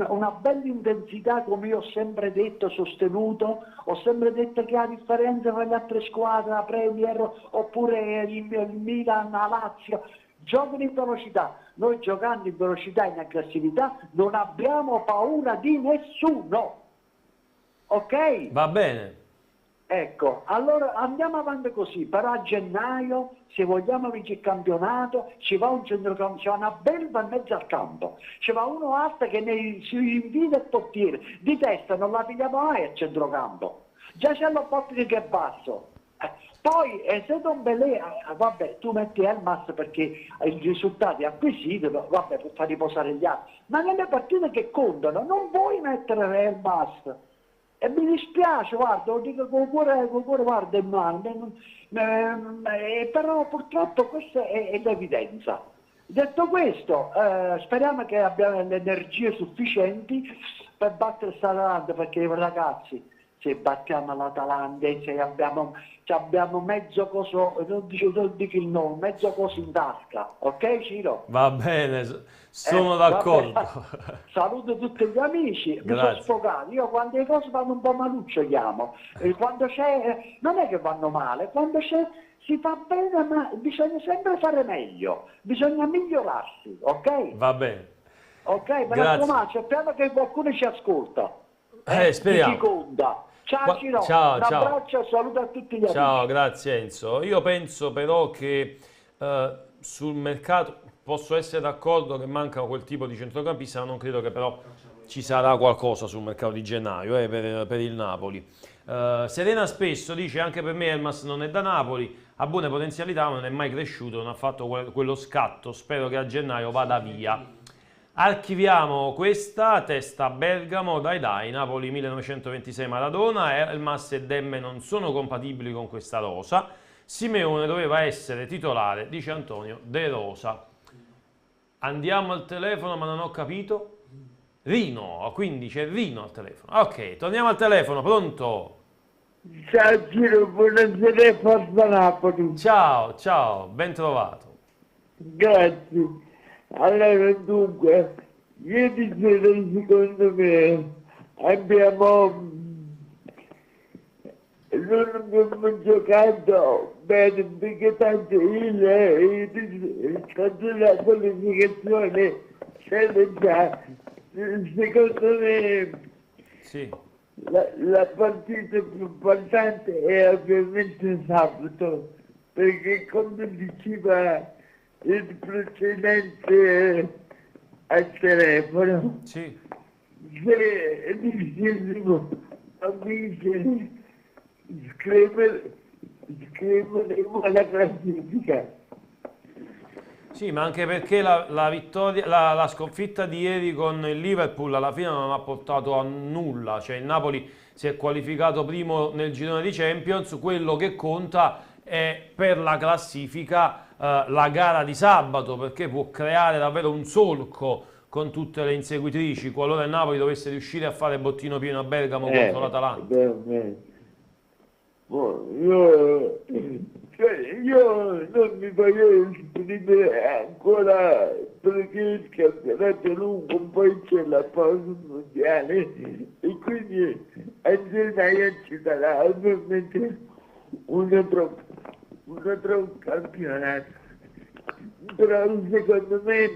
una bella intensità, come io ho sempre detto, sostenuto, ho sempre detto che la differenza tra le altre squadre, la Premier oppure il Milan, la Lazio, giocano in velocità. Noi giocando in velocità e in aggressività non abbiamo paura di nessuno, ok? Va bene. Ecco, allora andiamo avanti così, però a gennaio, se vogliamo vincere il campionato, ci va un centrocampo, ci va una belva in mezzo al campo, ci va uno alto che si invita il portiere, di testa non la pigliamo mai al centrocampo, già c'è lo Botti che è basso. Poi se Don Belé, vabbè, tu metti Elmas perché i risultati acquisiti, vabbè, per far riposare gli altri, ma nelle partite che contano non vuoi mettere Elmas. E mi dispiace, guarda, lo dico con cuore, guarda, in mano, però purtroppo questa è l'evidenza. Detto questo, speriamo che abbiamo le energie sufficienti per battere Atalanta, perché ragazzi, se battiamo l'Atalanta e se abbiamo mezzo coso, non dico il nome, mezzo coso in tasca, ok Ciro? Va bene, sono d'accordo. Saluto tutti gli amici, mi sono sfogato, io quando le cose vanno un po' maluccio chiamo, e quando c'è, non è che vanno male, quando c'è si fa bene, ma bisogna sempre fare meglio, bisogna migliorarsi, ok? Va bene. Ok, me la raccomando, speriamo che qualcuno ci ascolta. Speriamo. Ci conta. Ciao Ciro, ciao, un abbraccio, saluto a tutti gli amici. Ciao, grazie Enzo. Io penso però che sul mercato posso essere d'accordo che manca quel tipo di centrocampista, ma non credo che però ci sarà qualcosa sul mercato di gennaio per il Napoli. Serena spesso dice anche per me Elmas non è da Napoli, ha buone potenzialità ma non è mai cresciuto, non ha fatto quello scatto, spero che a gennaio vada via. Archiviamo questa, testa Bergamo, dai, Napoli 1926 Maradona, Elmas e Demme non sono compatibili con questa rosa, Simeone doveva essere titolare, dice Antonio De Rosa. Andiamo al telefono ma non ho capito. Rino, quindi c'è Rino al telefono. Ok, torniamo al telefono, pronto? Ciao Giro, buonasera, Forza Napoli. Ciao, ben trovato. Grazie. Allora, dunque, ieri sera secondo me non abbiamo giocato bene perché tanto il contro la qualificazione c'era già. Secondo me sì. la partita più importante è ovviamente sabato, perché come diceva il precedente al telefono, sì. Se riuscissimo a vincere scriveremo la classifica. Sì, ma anche perché la vittoria, la sconfitta di ieri con il Liverpool alla fine non ha portato a nulla, cioè il Napoli si è qualificato primo nel girone di Champions, quello che conta è per la classifica la gara di sabato, perché può creare davvero un solco con tutte le inseguitrici qualora il Napoli dovesse riuscire a fare bottino pieno a Bergamo contro l'Atalanta. Io non mi voglio esprimere ancora perché il campionato è lungo, poi c'è la pausa mondiale e quindi a gennaio ci sarà ovviamente un altro campionato. Però secondo me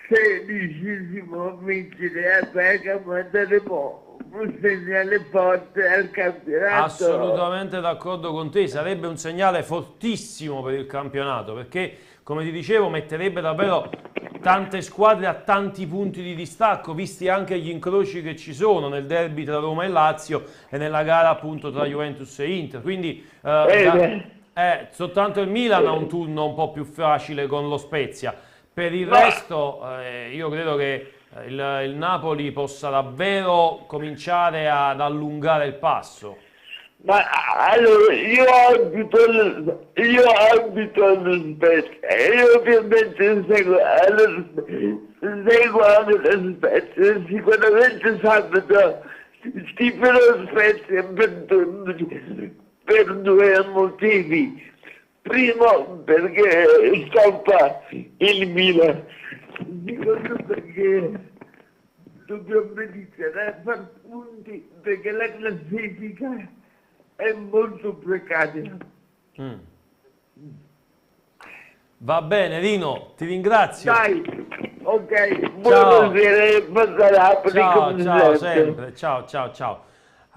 se riuscissimo a vincere a Bergamo andremo un segnale forte al campionato. Assolutamente d'accordo con te, sarebbe un segnale fortissimo per il campionato, perché come ti dicevo metterebbe davvero tante squadre a tanti punti di distacco, visti anche gli incroci che ci sono nel derby tra Roma e Lazio e nella gara appunto tra Juventus e Inter, quindi soltanto il Milan ha un turno un po' più facile con lo Spezia. Per il resto io credo che il Napoli possa davvero cominciare ad allungare il passo. Ma allora io abito allo Spezia e io ovviamente seguo lo Spezia, sicuramente sabato stifo lo Spezia per due motivi. Primo perché stoppa il Milan, secondo perché dobbiamo iniziare a fare punti perché la classifica è molto precaria. Va bene Rino, ti ringrazio. Dai, ok, buonasera, ciao sempre, ciao.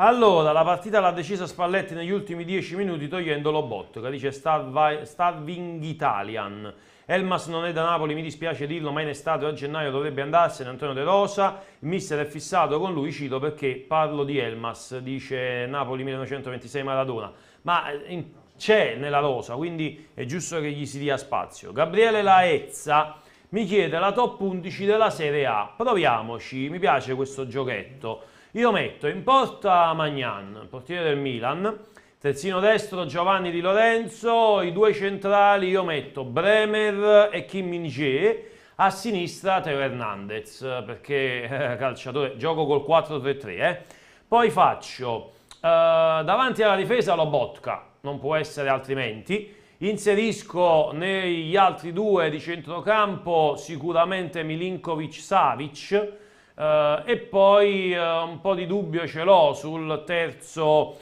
Allora, la partita l'ha decisa Spalletti negli ultimi 10 minuti togliendo Lobotka, dice Starving Italian. Elmas non è da Napoli, mi dispiace dirlo, ma in estate o a gennaio dovrebbe andarsene. Antonio De Rosa, il mister è fissato con lui, cito perché parlo di Elmas, dice Napoli 1926 Maradona. Ma c'è nella rosa, quindi è giusto che gli si dia spazio. Gabriele Laezza mi chiede la top 11 della Serie A. Proviamoci, mi piace questo giochetto. Io metto in porta Magnan, portiere del Milan, terzino destro Giovanni Di Lorenzo, i due centrali io metto Bremer e Kim Min-jae, a sinistra Teo Hernandez, perché calciatore, gioco col 4-3-3, poi faccio davanti alla difesa Lobotka, non può essere altrimenti, inserisco negli altri due di centrocampo sicuramente Milinkovic-Savic, e poi un po' di dubbio ce l'ho sul terzo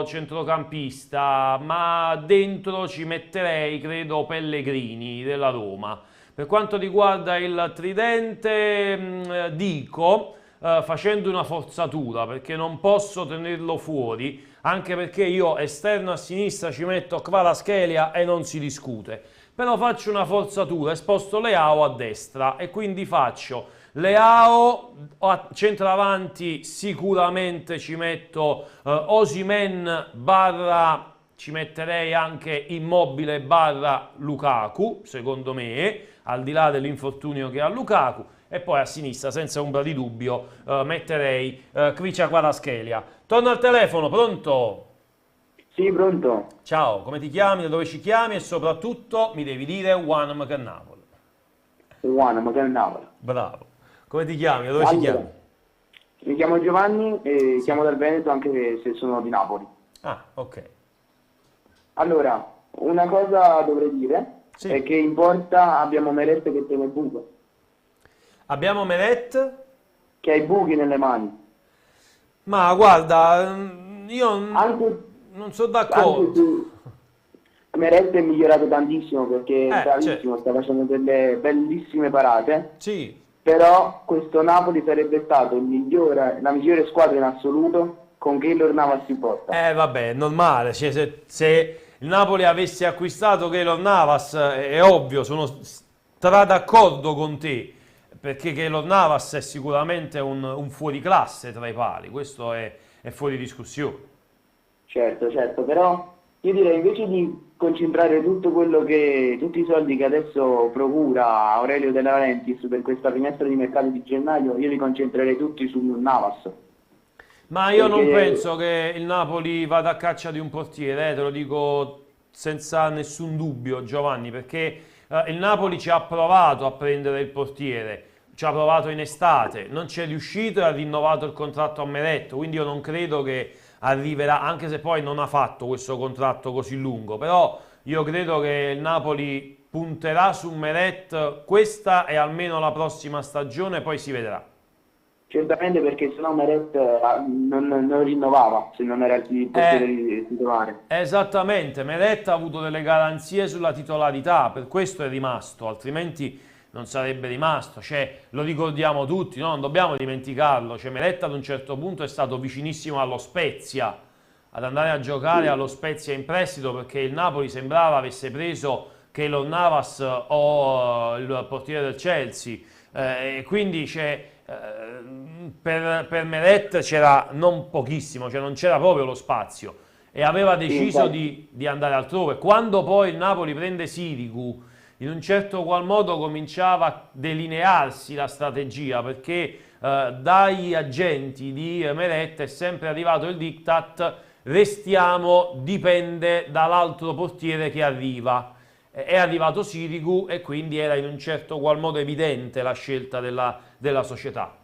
centrocampista, ma dentro ci metterei, credo, Pellegrini della Roma. Per quanto riguarda il tridente, dico, facendo una forzatura, perché non posso tenerlo fuori, anche perché io esterno a sinistra ci metto Kvaratskhelia e non si discute. Però faccio una forzatura e sposto Leao a destra e quindi faccio Leao a centravanti, sicuramente ci metto Osimhen barra, ci metterei anche Immobile barra Lukaku, secondo me, al di là dell'infortunio che ha Lukaku, e poi a sinistra, senza ombra di dubbio, metterei Kvaratskhelia. Torno al telefono, pronto? Sì, pronto. Ciao, come ti chiami, da dove ci chiami e soprattutto mi devi dire Wanam Napoli. Wanam Napoli. Bravo. Come ti chiami, da dove ci chiami? Mi chiamo Giovanni e chiamo dal Veneto anche se sono di Napoli. Ah, ok. Allora, una cosa dovrei dire è che in porta abbiamo Meret che tiene il buco. Abbiamo Meret? Che ha i buchi nelle mani. Ma guarda, io non sono d'accordo. Meret è migliorato tantissimo perché è bravissimo, sta facendo delle bellissime parate. Sì. Però questo Napoli sarebbe stato la migliore squadra in assoluto con Keylor Navas in porta. Vabbè, è normale, cioè, se il Napoli avesse acquistato Keylor Navas, è ovvio, sono d'accordo con te, perché Keylor Navas è sicuramente un fuoriclasse tra i pali, questo è fuori discussione. Certo, però io direi invece di concentrare tutti i soldi che adesso procura Aurelio De Laurentiis per questa finestra di mercato di gennaio, io li concentrerei tutti su Navas. Ma io non penso che il Napoli vada a caccia di un portiere, te lo dico senza nessun dubbio, Giovanni, perché il Napoli ci ha provato a prendere il portiere, ci ha provato in estate, non ci è riuscito e ha rinnovato il contratto a Meret, quindi io non credo che arriverà, anche se poi non ha fatto questo contratto così lungo, però io credo che il Napoli punterà su Meret questa e almeno la prossima stagione, poi si vedrà. Certamente, perché sennò Meret non rinnovava se non era il portiere titolare. Esattamente, Meret ha avuto delle garanzie sulla titolarità, per questo è rimasto, altrimenti non sarebbe rimasto, cioè, lo ricordiamo tutti, no? Non dobbiamo dimenticarlo, cioè, Meret ad un certo punto è stato vicinissimo allo Spezia, ad andare a giocare allo Spezia in prestito, perché il Napoli sembrava avesse preso Keylor Navas o il portiere del Chelsea, e quindi per Meret c'era non pochissimo, cioè non c'era proprio lo spazio, e aveva deciso di andare altrove. Quando poi il Napoli prende Sirigu, in un certo qual modo cominciava a delinearsi la strategia, perché dagli agenti di Meret è sempre arrivato il diktat: restiamo, dipende dall'altro portiere che arriva. È arrivato Sirigu e quindi era in un certo qual modo evidente la scelta della società.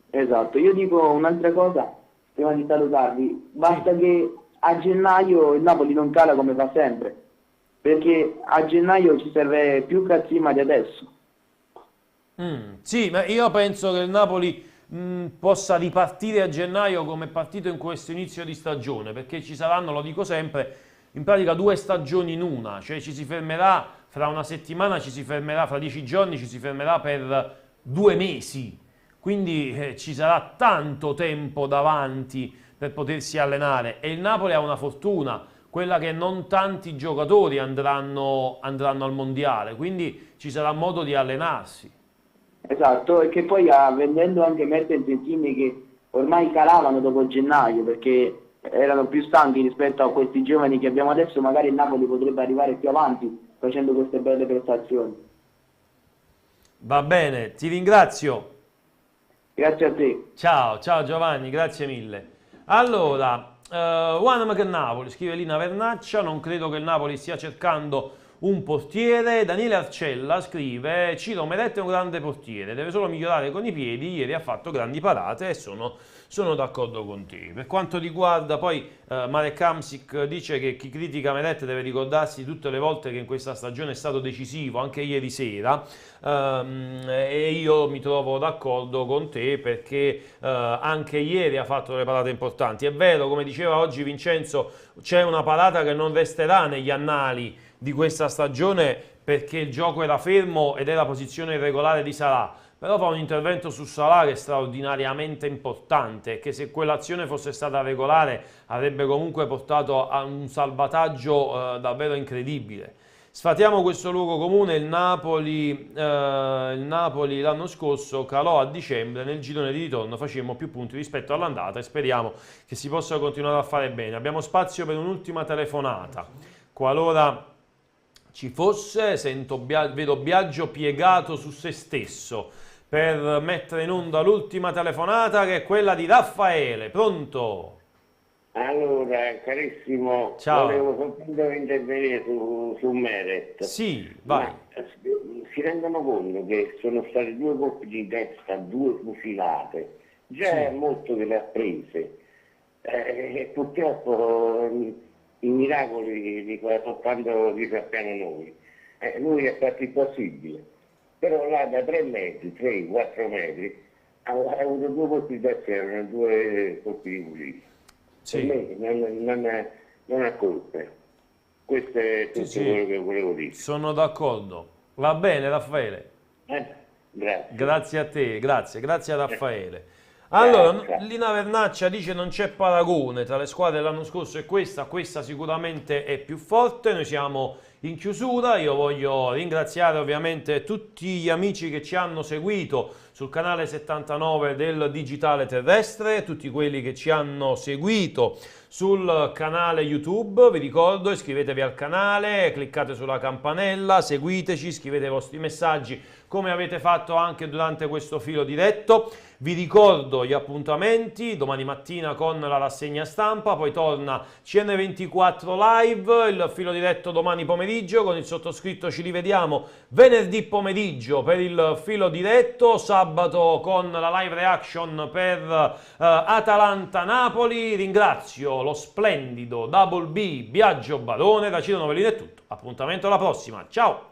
Esatto, io dico un'altra cosa prima di salutarvi: basta che a gennaio il Napoli non cala come fa sempre, perché a gennaio ci serve più cazzima di adesso. Sì, ma io penso che il Napoli possa ripartire a gennaio come è partito in questo inizio di stagione, perché ci saranno, lo dico sempre, in pratica 2 stagioni in una, cioè ci si fermerà fra una settimana, ci si fermerà fra 10 giorni, ci si fermerà per 2 mesi, quindi ci sarà tanto tempo davanti per potersi allenare, e il Napoli ha una fortuna, quella che non tanti giocatori andranno al mondiale, quindi ci sarà modo di allenarsi. Esatto, e che poi vendendo anche Mertens e Insigne, che ormai calavano dopo gennaio perché erano più stanchi rispetto a questi giovani che abbiamo adesso, magari il Napoli potrebbe arrivare più avanti facendo queste belle prestazioni. Va bene, ti ringrazio. Grazie a te. Ciao Giovanni, grazie mille. Allora, Wanam Napoli, scrive Lina Vernaccia, non credo che il Napoli stia cercando un portiere. Daniele Arcella scrive: Ciro Meret è un grande portiere, deve solo migliorare con i piedi, ieri ha fatto grandi parate e sono d'accordo con te. Per quanto riguarda poi Marek Hamsik dice che chi critica Meret deve ricordarsi tutte le volte che in questa stagione è stato decisivo, anche ieri sera, e io mi trovo d'accordo con te perché anche ieri ha fatto delle parate importanti. È vero, come diceva oggi Vincenzo, c'è una parata che non resterà negli annali di questa stagione perché il gioco era fermo ed è la posizione irregolare di Salah. Però fa un intervento su Salah che è straordinariamente importante, che se quell'azione fosse stata regolare avrebbe comunque portato a un salvataggio davvero incredibile. Sfatiamo questo luogo comune, il Napoli l'anno scorso calò a dicembre, nel girone di ritorno facemmo più punti rispetto all'andata e speriamo che si possa continuare a fare bene. Abbiamo spazio per un'ultima telefonata, qualora ci fosse. Vedo Biagio piegato su se stesso per mettere in onda l'ultima telefonata, che è quella di Raffaele. Pronto? Allora, carissimo, ciao. Volevo soltanto intervenire su Meret. Sì, vai. Ma si rendono conto che sono stati 2 colpi di testa, 2 fucilate, già sì. È molto che le ha prese, e purtroppo i miracoli di cui soltanto li sappiamo noi. Lui ha fatto il possibile, però là da 3 metri, 3, 4 metri, ha avuto 2 colpi di testa, erano 2 colpi di fucile. Sì. Per me non ha colpe. Questo è tutto quello che volevo dire. Sono d'accordo. Va bene, Raffaele. Grazie. Grazie a te, grazie a Raffaele. Allora, Lina Vernaccia dice non c'è paragone tra le squadre dell'anno scorso e questa sicuramente è più forte. Noi siamo in chiusura, io voglio ringraziare ovviamente tutti gli amici che ci hanno seguito sul canale 79 del Digitale Terrestre, tutti quelli che ci hanno seguito sul canale YouTube. Vi ricordo, iscrivetevi al canale, cliccate sulla campanella, seguiteci, scrivete i vostri messaggi come avete fatto anche durante questo filo diretto. Vi ricordo gli appuntamenti: domani mattina con la rassegna stampa, poi torna CN24 Live, il filo diretto domani pomeriggio, con il sottoscritto ci rivediamo venerdì pomeriggio per il filo diretto, sabato con la live reaction per Atalanta-Napoli. Ringrazio lo splendido Double B Biagio Barone, da Ciro Novellino è tutto, appuntamento alla prossima, ciao!